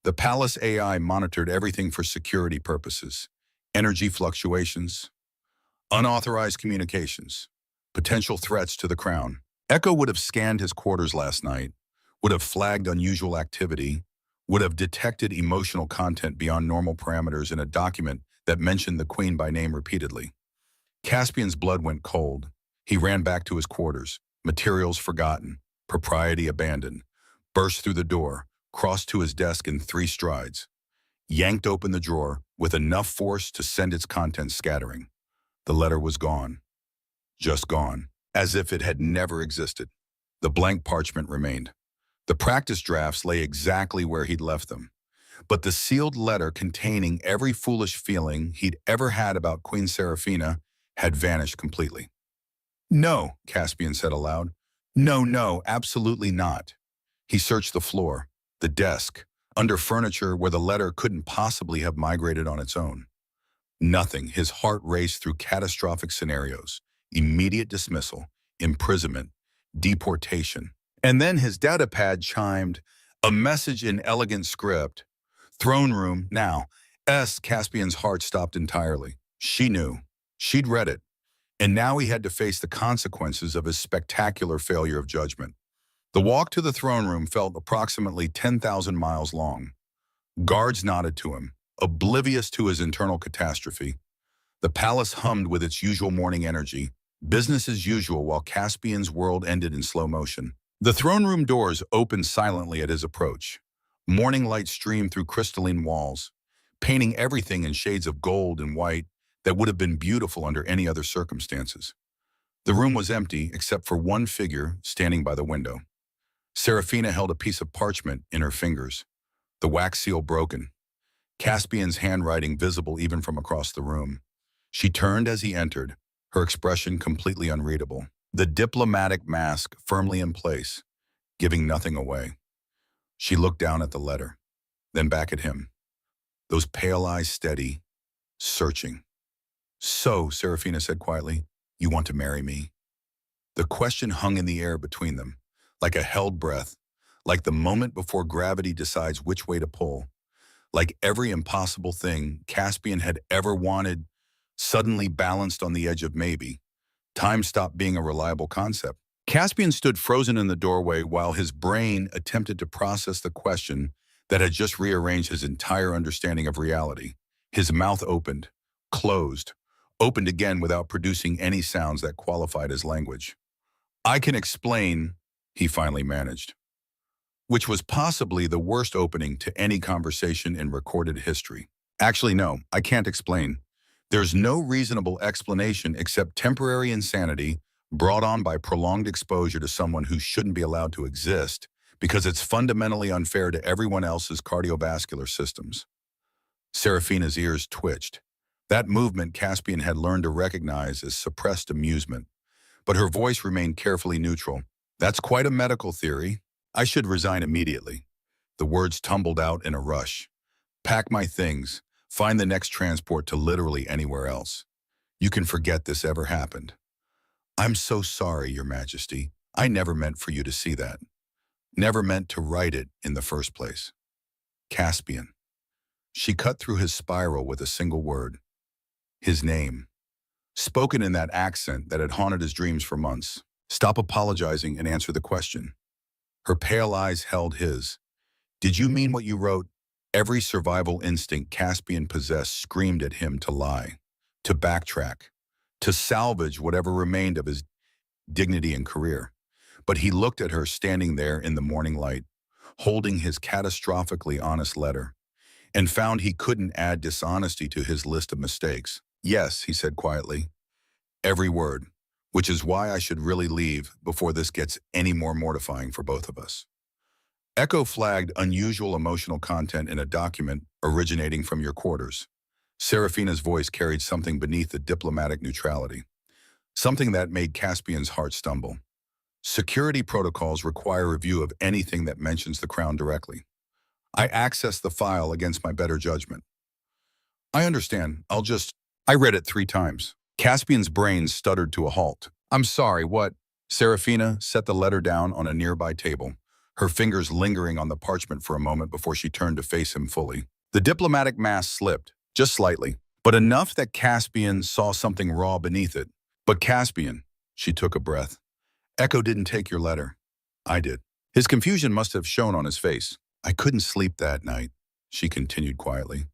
The palace AI monitored everything for security purposes. Energy fluctuations, unauthorized communications, potential threats to the crown. Echo would have scanned his quarters last night, would have flagged unusual activity, would have detected emotional content beyond normal parameters in a document that mentioned the queen by name repeatedly. Caspian's blood went cold. He ran back to his quarters, materials forgotten, propriety abandoned, burst through the door, crossed to his desk in 3 strides, yanked open the drawer with enough force to send its contents scattering. The letter was gone. Just gone, as if it had never existed. The blank parchment remained. The practice drafts lay exactly where he'd left them, but the sealed letter containing every foolish feeling he'd ever had about Queen Serafina had vanished completely. "No," Caspian said aloud. "No, no, absolutely not." He searched the floor, the desk, under furniture where the letter couldn't possibly have migrated on its own. Nothing. His heart raced through catastrophic scenarios: immediate dismissal, imprisonment, deportation. And then his datapad chimed, a message in elegant script. "Throne room, now." Caspian's heart stopped entirely. She knew. She'd read it. And now he had to face the consequences of his spectacular failure of judgment. The walk to the throne room felt approximately 10,000 miles long. Guards nodded to him, oblivious to his internal catastrophe. The palace hummed with its usual morning energy, business as usual, while Caspian's world ended in slow motion. The throne room doors opened silently at his approach. Morning light streamed through crystalline walls, painting everything in shades of gold and white that would have been beautiful under any other circumstances. The room was empty except for one figure standing by the window. Serafina held a piece of parchment in her fingers, the wax seal broken, Caspian's handwriting visible even from across the room. She turned as he entered, her expression completely unreadable, the diplomatic mask firmly in place, giving nothing away. She looked down at the letter, then back at him, those pale eyes steady, searching. "So," Serafina said quietly, "you want to marry me?" The question hung in the air between them, like a held breath, like the moment before gravity decides which way to pull, like every impossible thing Caspian had ever wanted, suddenly balanced on the edge of maybe. Time stopped being a reliable concept. Caspian stood frozen in the doorway while his brain attempted to process the question that had just rearranged his entire understanding of reality. His mouth opened, closed, opened again without producing any sounds that qualified as language. "I can explain," he finally managed, which was possibly the worst opening to any conversation in recorded history. "Actually, no, I can't explain. There's no reasonable explanation except temporary insanity brought on by prolonged exposure to someone who shouldn't be allowed to exist because it's fundamentally unfair to everyone else's cardiovascular systems." Serafina's ears twitched. That movement Caspian had learned to recognize as suppressed amusement, but her voice remained carefully neutral. "That's quite a medical theory. I should resign immediately." The words tumbled out in a rush. "Pack my things, find the next transport to literally anywhere else. You can forget this ever happened." "I'm so sorry, Your Majesty. I never meant for you to see that. Never meant to write it in the first place." "Caspian." She cut through his spiral with a single word. His name, spoken in that accent that had haunted his dreams for months. "Stop apologizing and answer the question." Her pale eyes held his. "Did you mean what you wrote?" Every survival instinct Caspian possessed screamed at him to lie, to backtrack, to salvage whatever remained of his dignity and career. But he looked at her standing there in the morning light, holding his catastrophically honest letter, and found he couldn't add dishonesty to his list of mistakes. "Yes," he said quietly, "every word, which is why I should really leave before this gets any more mortifying for both of us." Echo flagged unusual emotional content in a document originating from your quarters. Serafina's voice carried something beneath the diplomatic neutrality, something that made Caspian's heart stumble. "Security protocols require review of anything that mentions the crown directly. I accessed the file against my better judgment." "I understand. I read it 3 times. Caspian's brain stuttered to a halt. "I'm sorry, what?" Serafina set the letter down on a nearby table, her fingers lingering on the parchment for a moment before she turned to face him fully. The diplomatic mask slipped, just slightly, but enough that Caspian saw something raw beneath it. "But Caspian," she took a breath, "Echo didn't take your letter. I did." His confusion must have shown on his face. "I couldn't sleep that night," she continued quietly.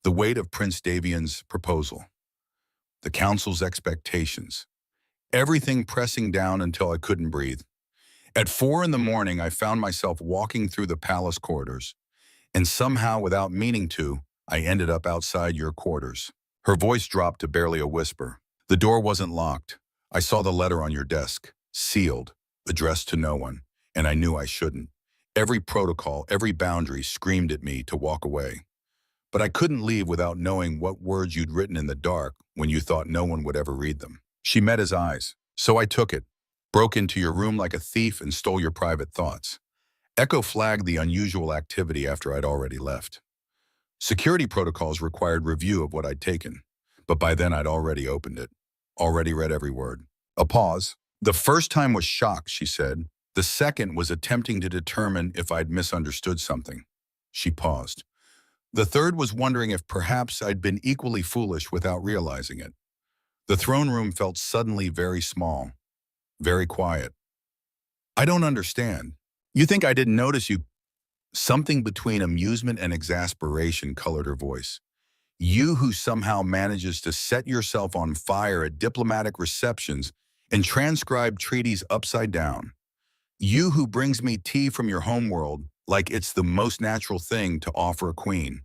"The weight of Prince Davian's proposal, the council's expectations, everything pressing down until I couldn't breathe. At 4 in the morning, I found myself walking through the palace corridors, and somehow, without meaning to, I ended up outside your quarters." Her voice dropped to barely a whisper. "The door wasn't locked. I saw the letter on your desk, sealed, addressed to no one, and I knew I shouldn't. Every protocol, every boundary screamed at me to walk away. But I couldn't leave without knowing what words you'd written in the dark when you thought no one would ever read them. She met his eyes, so I took it, broke into your room like a thief and stole your private thoughts. Echo flagged the unusual activity after I'd already left. Security protocols required review of what I'd taken, but by then I'd already opened it, already read every word. A pause. The first time was shock, she said. The second was attempting to determine if I'd misunderstood something. She paused. The third was wondering if perhaps I'd been equally foolish without realizing it. The throne room felt suddenly very small, very quiet. I don't understand. You think I didn't notice you? Something between amusement and exasperation colored her voice. You who somehow manages to set yourself on fire at diplomatic receptions and transcribe treaties upside down. You who brings me tea from your homeworld like it's the most natural thing to offer a queen.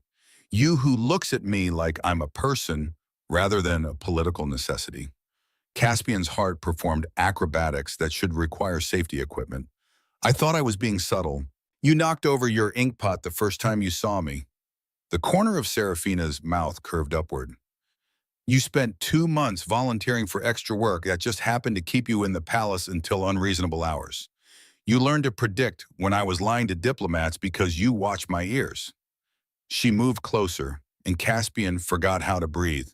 You who looks at me like I'm a person rather than a political necessity. Caspian's heart performed acrobatics that should require safety equipment. I thought I was being subtle. You knocked over your ink pot the first time you saw me. The corner of Serafina's mouth curved upward. You spent 2 months volunteering for extra work that just happened to keep you in the palace until unreasonable hours. You learned to predict when I was lying to diplomats because you watched my ears. She moved closer, and Caspian forgot how to breathe.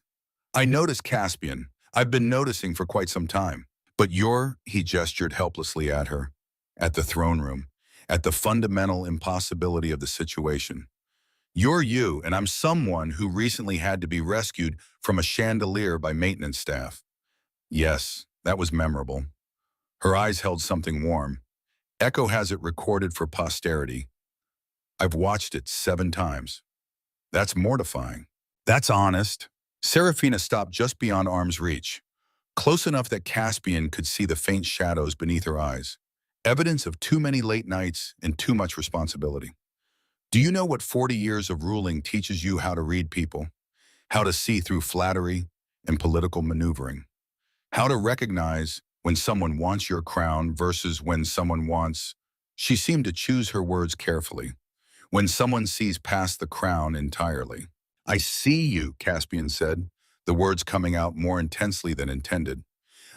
I noticed, Caspian. I've been noticing for quite some time. But he gestured helplessly at her, at the throne room, at the fundamental impossibility of the situation. You're you, and I'm someone who recently had to be rescued from a chandelier by maintenance staff. Yes, that was memorable. Her eyes held something warm. Echo has it recorded for posterity. I've watched it 7 times. That's mortifying. That's honest. Serafina stopped just beyond arm's reach, close enough that Caspian could see the faint shadows beneath her eyes. Evidence of too many late nights and too much responsibility. Do you know what 40 years of ruling teaches you how to read people? How to see through flattery and political maneuvering? How to recognize when someone wants your crown versus when someone wants... She seemed to choose her words carefully. When someone sees past the crown entirely. I see you, Caspian said, the words coming out more intensely than intended.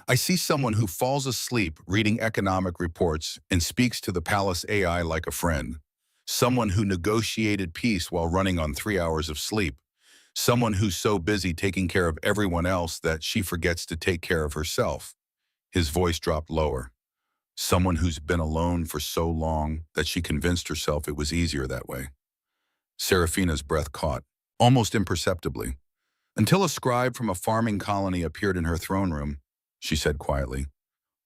I see someone who falls asleep reading economic reports and speaks to the palace AI like a friend. Someone who negotiated peace while running on 3 hours of sleep. Someone who's so busy taking care of everyone else that she forgets to take care of herself. His voice dropped lower. Someone who's been alone for so long that she convinced herself it was easier that way. Serafina's breath caught, almost imperceptibly. Until a scribe from a farming colony appeared in her throne room, she said quietly,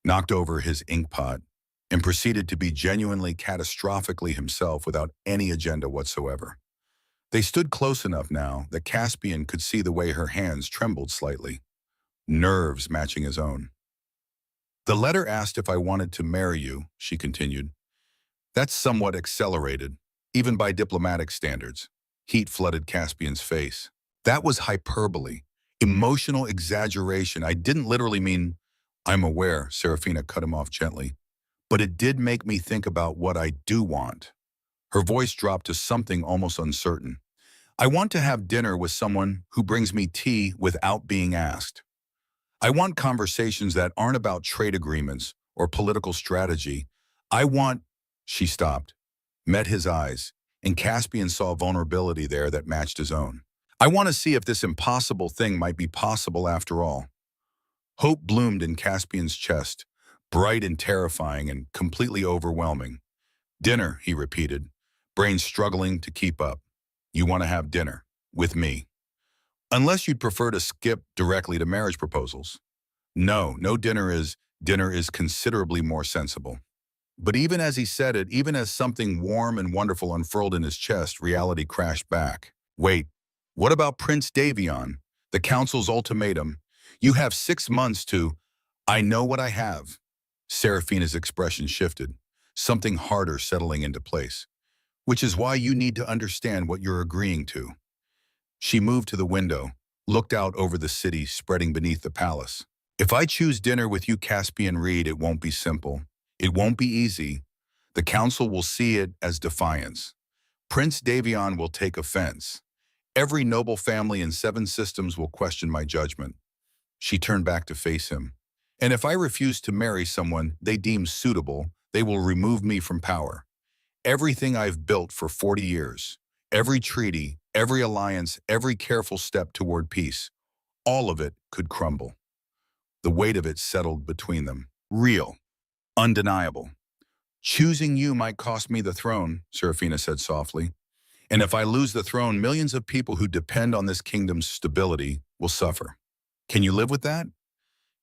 knocked over his inkpot, and proceeded to be genuinely catastrophically himself without any agenda whatsoever. They stood close enough now that Caspian could see the way her hands trembled slightly, nerves matching his own. The letter asked if I wanted to marry you, she continued. That's somewhat accelerated, even by diplomatic standards. Heat flooded Caspian's face. That was hyperbole, emotional exaggeration. I didn't literally mean, I'm aware, Serafina cut him off gently. But it did make me think about what I do want. Her voice dropped to something almost uncertain. I want to have dinner with someone who brings me tea without being asked. I want conversations that aren't about trade agreements or political strategy. She stopped, met his eyes, and Caspian saw vulnerability there that matched his own. I want to see if this impossible thing might be possible after all. Hope bloomed in Caspian's chest, bright and terrifying and completely overwhelming. Dinner, he repeated, brain struggling to keep up. You want to have dinner with me. Unless you'd prefer to skip directly to marriage proposals. No dinner is considerably more sensible. But even as he said it, even as something warm and wonderful unfurled in his chest, reality crashed back. Wait, what about Prince Davion? The council's ultimatum. You have 6 months to... I know what I have. Serafina's expression shifted, something harder settling into place. Which is why you need to understand what you're agreeing to. She moved to the window, looked out over the city spreading beneath the palace. If I choose dinner with you, Caspian Reed, it won't be simple. It won't be easy. The council will see it as defiance. Prince Davion will take offense. Every noble family in 7 systems will question my judgment. She turned back to face him. And if I refuse to marry someone they deem suitable, they will remove me from power. Everything I've built for 40 years, every treaty, every alliance, every careful step toward peace, all of it could crumble. The weight of it settled between them. Real, undeniable. Choosing you might cost me the throne, Serafina said softly. And if I lose the throne, millions of people who depend on this kingdom's stability will suffer. Can you live with that?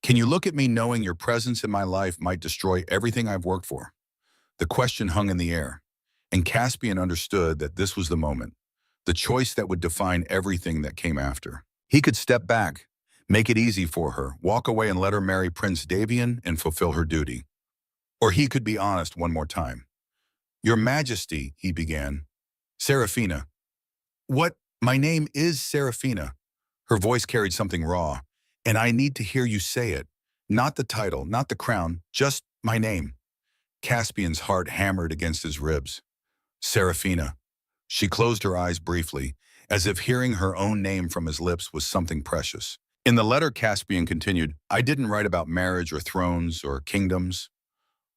Can you look at me knowing your presence in my life might destroy everything I've worked for? The question hung in the air, and Caspian understood that this was the moment, the choice that would define everything that came after. He could step back, make it easy for her, walk away and let her marry Prince Davion and fulfill her duty. Or he could be honest one more time. Your Majesty, he began. Serafina. What? My name is Serafina. Her voice carried something raw, and I need to hear you say it. Not the title, not the crown, just my name. Caspian's heart hammered against his ribs. Serafina. She closed her eyes briefly, as if hearing her own name from his lips was something precious. In the letter, Caspian continued, I didn't write about marriage or thrones or kingdoms.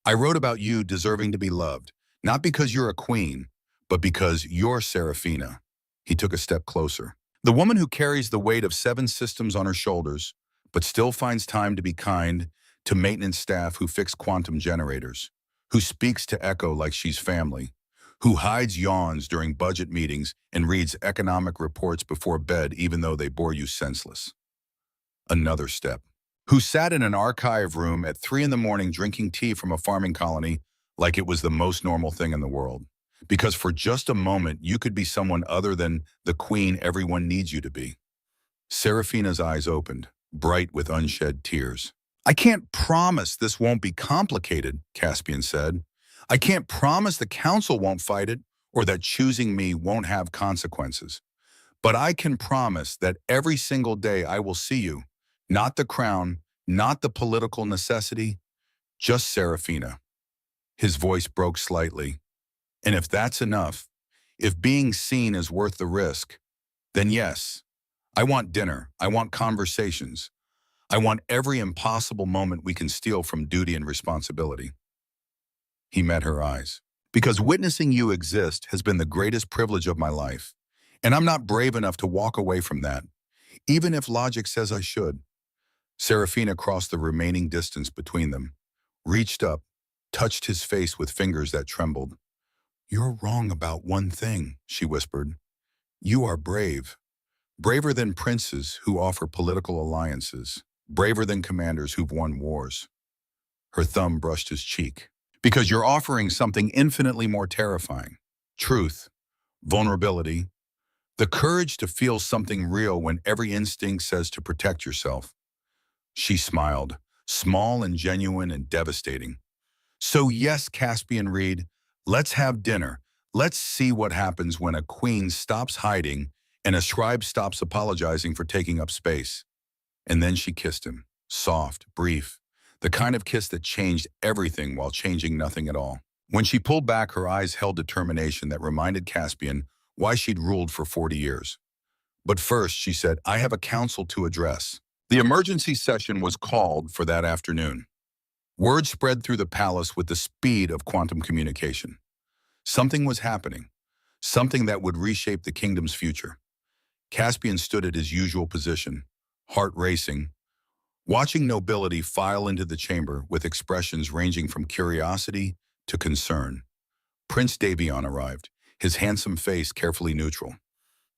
I wrote about you deserving to be loved, not because you're a queen, but because you're Serafina. He took a step closer. The woman who carries the weight of 7 systems on her shoulders, but still finds time to be kind to maintenance staff who fix quantum generators, who speaks to Echo like she's family, who hides yawns during budget meetings and reads economic reports before bed even though they bore you senseless. Another step. Who sat in an archive room at 3 in the morning drinking tea from a farming colony like it was the most normal thing in the world. Because for just a moment, you could be someone other than the queen everyone needs you to be. Serafina's eyes opened, bright with unshed tears. I can't promise this won't be complicated, Caspian said. I can't promise the council won't fight it or that choosing me won't have consequences. But I can promise that every single day I will see you, not the crown, not the political necessity, just Serafina. His voice broke slightly. And if that's enough, if being seen is worth the risk, then yes, I want dinner, I want conversations, I want every impossible moment we can steal from duty and responsibility. He met her eyes. Because witnessing you exist has been the greatest privilege of my life, and I'm not brave enough to walk away from that, even if logic says I should. Serafina crossed the remaining distance between them, reached up, touched his face with fingers that trembled. You're wrong about one thing, she whispered. You are brave. Braver than princes who offer political alliances. Braver than commanders who've won wars. Her thumb brushed his cheek. Because you're offering something infinitely more terrifying. Truth. Vulnerability. The courage to feel something real when every instinct says to protect yourself. She smiled, small and genuine and devastating. So yes, Caspian Reed, let's have dinner. Let's see what happens when a queen stops hiding and a scribe stops apologizing for taking up space. And then she kissed him, soft, brief, the kind of kiss that changed everything while changing nothing at all. When she pulled back, her eyes held determination that reminded Caspian why she'd ruled for 40 years. But first, she said, I have a council to address. The emergency session was called for that afternoon. Word spread through the palace with the speed of quantum communication. Something was happening, something that would reshape the kingdom's future. Caspian stood at his usual position, heart racing, watching nobility file into the chamber with expressions ranging from curiosity to concern. Prince Davion arrived, his handsome face carefully neutral.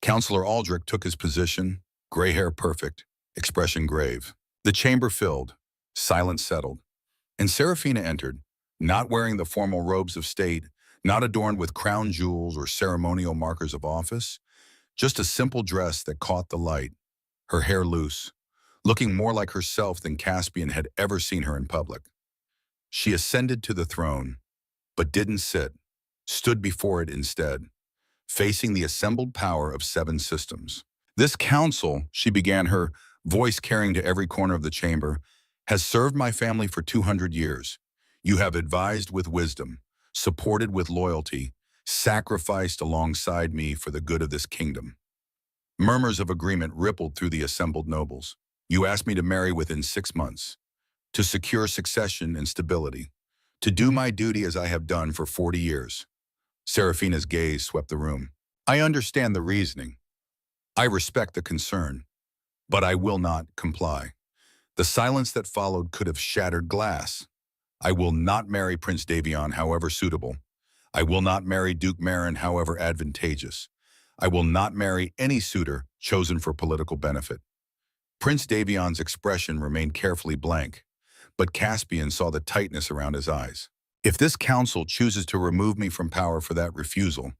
Councillor Aldrich took his position, gray hair perfect, expression grave. The chamber filled, silence settled. And Serafina entered, not wearing the formal robes of state, not adorned with crown jewels or ceremonial markers of office, just a simple dress that caught the light, her hair loose, looking more like herself than Caspian had ever seen her in public. She ascended to the throne, but didn't sit, stood before it instead, facing the assembled power of 7 systems. This council, she began, her voice carrying to every corner of the chamber, has served my family for 200 years. You have advised with wisdom, supported with loyalty, sacrificed alongside me for the good of this kingdom. Murmurs of agreement rippled through the assembled nobles. You asked me to marry within 6 months, to secure succession and stability, to do my duty as I have done for 40 years. Serafina's gaze swept the room. I understand the reasoning. I respect the concern, but I will not comply. The silence that followed could have shattered glass. I will not marry Prince Davion, however suitable. I will not marry Duke Marin, however advantageous. I will not marry any suitor chosen for political benefit. Prince Davion's expression remained carefully blank, but Caspian saw the tightness around his eyes. If this council chooses to remove me from power for that refusal,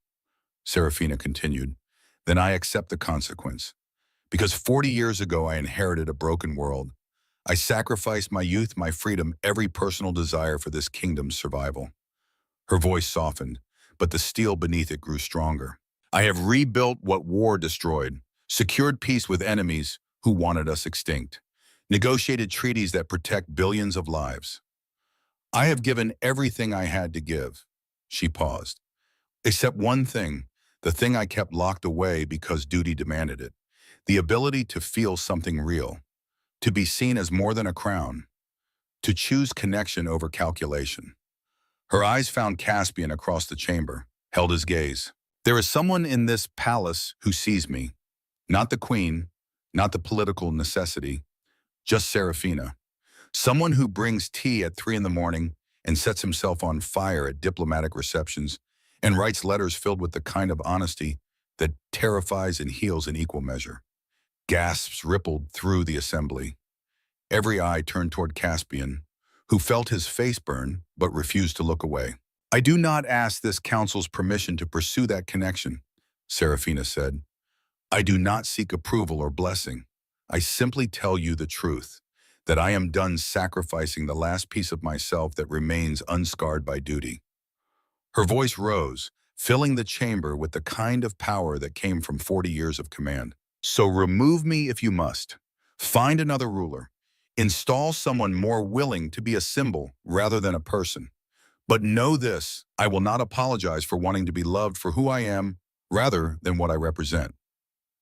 Serafina continued, then I accept the consequence. Because 40 years ago I inherited a broken world. I sacrificed my youth, my freedom, every personal desire for this kingdom's survival. Her voice softened, but the steel beneath it grew stronger. I have rebuilt what war destroyed, secured peace with enemies who wanted us extinct, negotiated treaties that protect billions of lives. I have given everything I had to give. She paused. Except one thing, the thing I kept locked away because duty demanded it. The ability to feel something real, to be seen as more than a crown, to choose connection over calculation. Her eyes found Caspian across the chamber, held his gaze. There is someone in this palace who sees me. Not the queen, not the political necessity, just Serafina. Someone who brings tea at 3 in the morning and sets himself on fire at diplomatic receptions and writes letters filled with the kind of honesty that terrifies and heals in equal measure. Gasps rippled through the assembly. Every eye turned toward Caspian, who felt his face burn but refused to look away. I do not ask this council's permission to pursue that connection, Serafina said. I do not seek approval or blessing. I simply tell you the truth, that I am done sacrificing the last piece of myself that remains unscarred by duty. Her voice rose, filling the chamber with the kind of power that came from 40 years of command. So remove me if you must. Find another ruler. Install someone more willing to be a symbol rather than a person. But know this, I will not apologize for wanting to be loved for who I am rather than what I represent.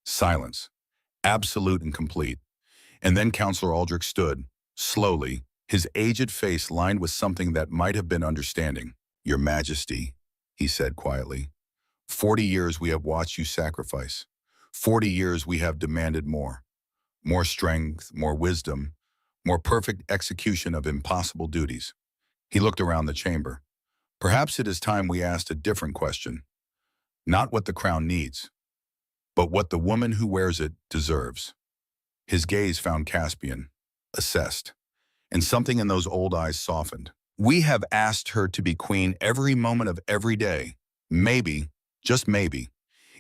Silence, absolute and complete. And then Counselor Aldrich stood, slowly, his aged face lined with something that might have been understanding. Your Majesty, he said quietly, 40 years we have watched you sacrifice. 40 years we have demanded more. More strength, more wisdom, more perfect execution of impossible duties. He looked around the chamber. Perhaps it is time we asked a different question. Not what the crown needs, but what the woman who wears it deserves. His gaze found Caspian, assessed, and something in those old eyes softened. We have asked her to be queen every moment of every day. Maybe, just maybe,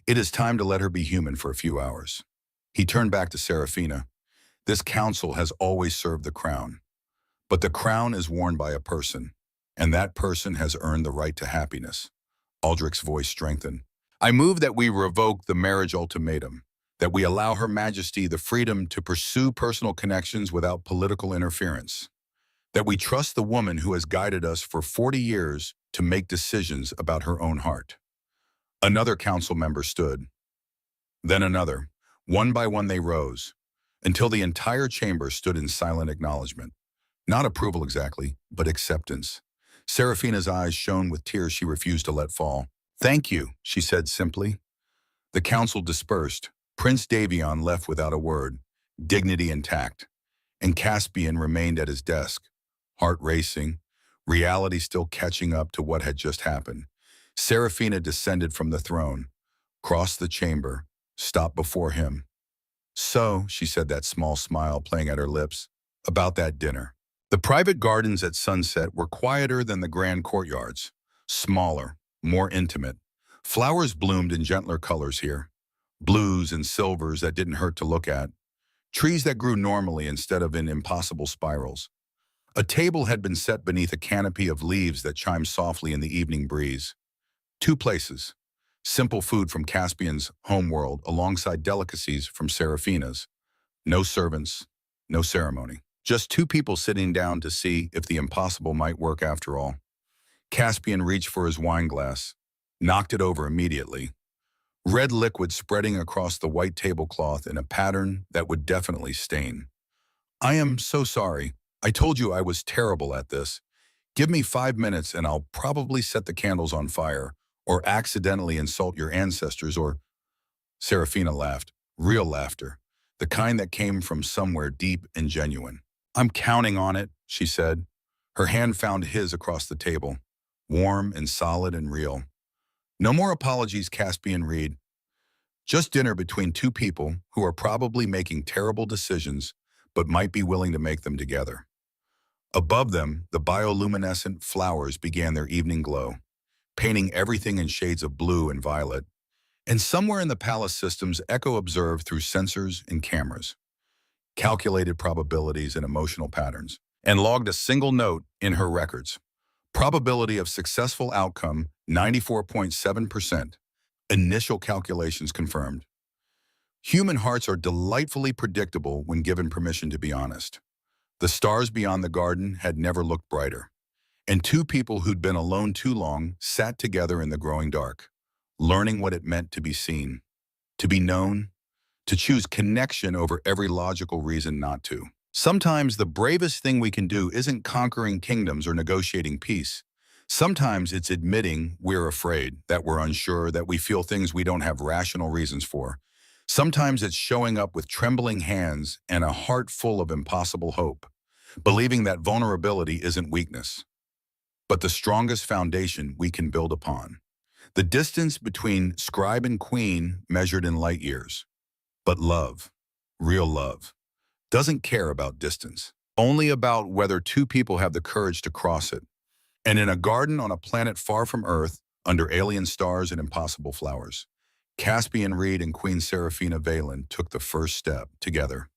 it is time to let her be human for a few hours. He turned back to Serafina. This council has always served the crown. But the crown is worn by a person, and that person has earned the right to happiness. Aldrich's voice strengthened. I move that we revoke the marriage ultimatum, that we allow Her Majesty the freedom to pursue personal connections without political interference, that we trust the woman who has guided us for 40 years to make decisions about her own heart. Another council member stood. Then another. One by one they rose, until the entire chamber stood in silent acknowledgement. Not approval exactly, but acceptance. Serafina's eyes shone with tears she refused to let fall. Thank you, she said simply. The council dispersed. Prince Davion left without a word, dignity intact, and Caspian remained at his desk, heart racing, reality still catching up to what had just happened. Serafina descended from the throne, crossed the chamber, stopped before him. So, she said, that small smile playing at her lips, about that dinner. The private gardens at sunset were quieter than the grand courtyards, smaller, more intimate. Flowers bloomed in gentler colors here, blues and silvers that didn't hurt to look at, trees that grew normally instead of in impossible spirals. A table had been set beneath a canopy of leaves that chimed softly in the evening breeze. 2 places, simple food from Caspian's homeworld alongside delicacies from Serafina's. No servants, no ceremony. Just 2 people sitting down to see if the impossible might work after all. Caspian reached for his wine glass, knocked it over immediately. Red liquid spreading across the white tablecloth in a pattern that would definitely stain. I am so sorry. I told you I was terrible at this. Give me 5 minutes and I'll probably set the candles on fire, or accidentally insult your ancestors, or... Serafina laughed, real laughter, the kind that came from somewhere deep and genuine. I'm counting on it, she said. Her hand found his across the table, warm and solid and real. No more apologies, Caspian Reed. Just dinner between two people who are probably making terrible decisions, but might be willing to make them together. Above them, the bioluminescent flowers began their evening glow, painting everything in shades of blue and violet. And somewhere in the palace systems, Echo observed through sensors and cameras, calculated probabilities and emotional patterns, and logged a single note in her records. Probability of successful outcome, 94.7%. Initial calculations confirmed. Human hearts are delightfully predictable when given permission to be honest. The stars beyond the garden had never looked brighter, and two people who'd been alone too long sat together in the growing dark, learning what it meant to be seen, to be known, to choose connection over every logical reason not to. Sometimes the bravest thing we can do isn't conquering kingdoms or negotiating peace. Sometimes it's admitting we're afraid, that we're unsure, that we feel things we don't have rational reasons for. Sometimes it's showing up with trembling hands and a heart full of impossible hope, believing that vulnerability isn't weakness, but the strongest foundation we can build upon. The distance between Scribe and Queen measured in light years. But love, real love, doesn't care about distance, only about whether two people have the courage to cross it. And in a garden on a planet far from Earth, under alien stars and impossible flowers, Caspian Reed and Queen Serafina Valen took the first step together.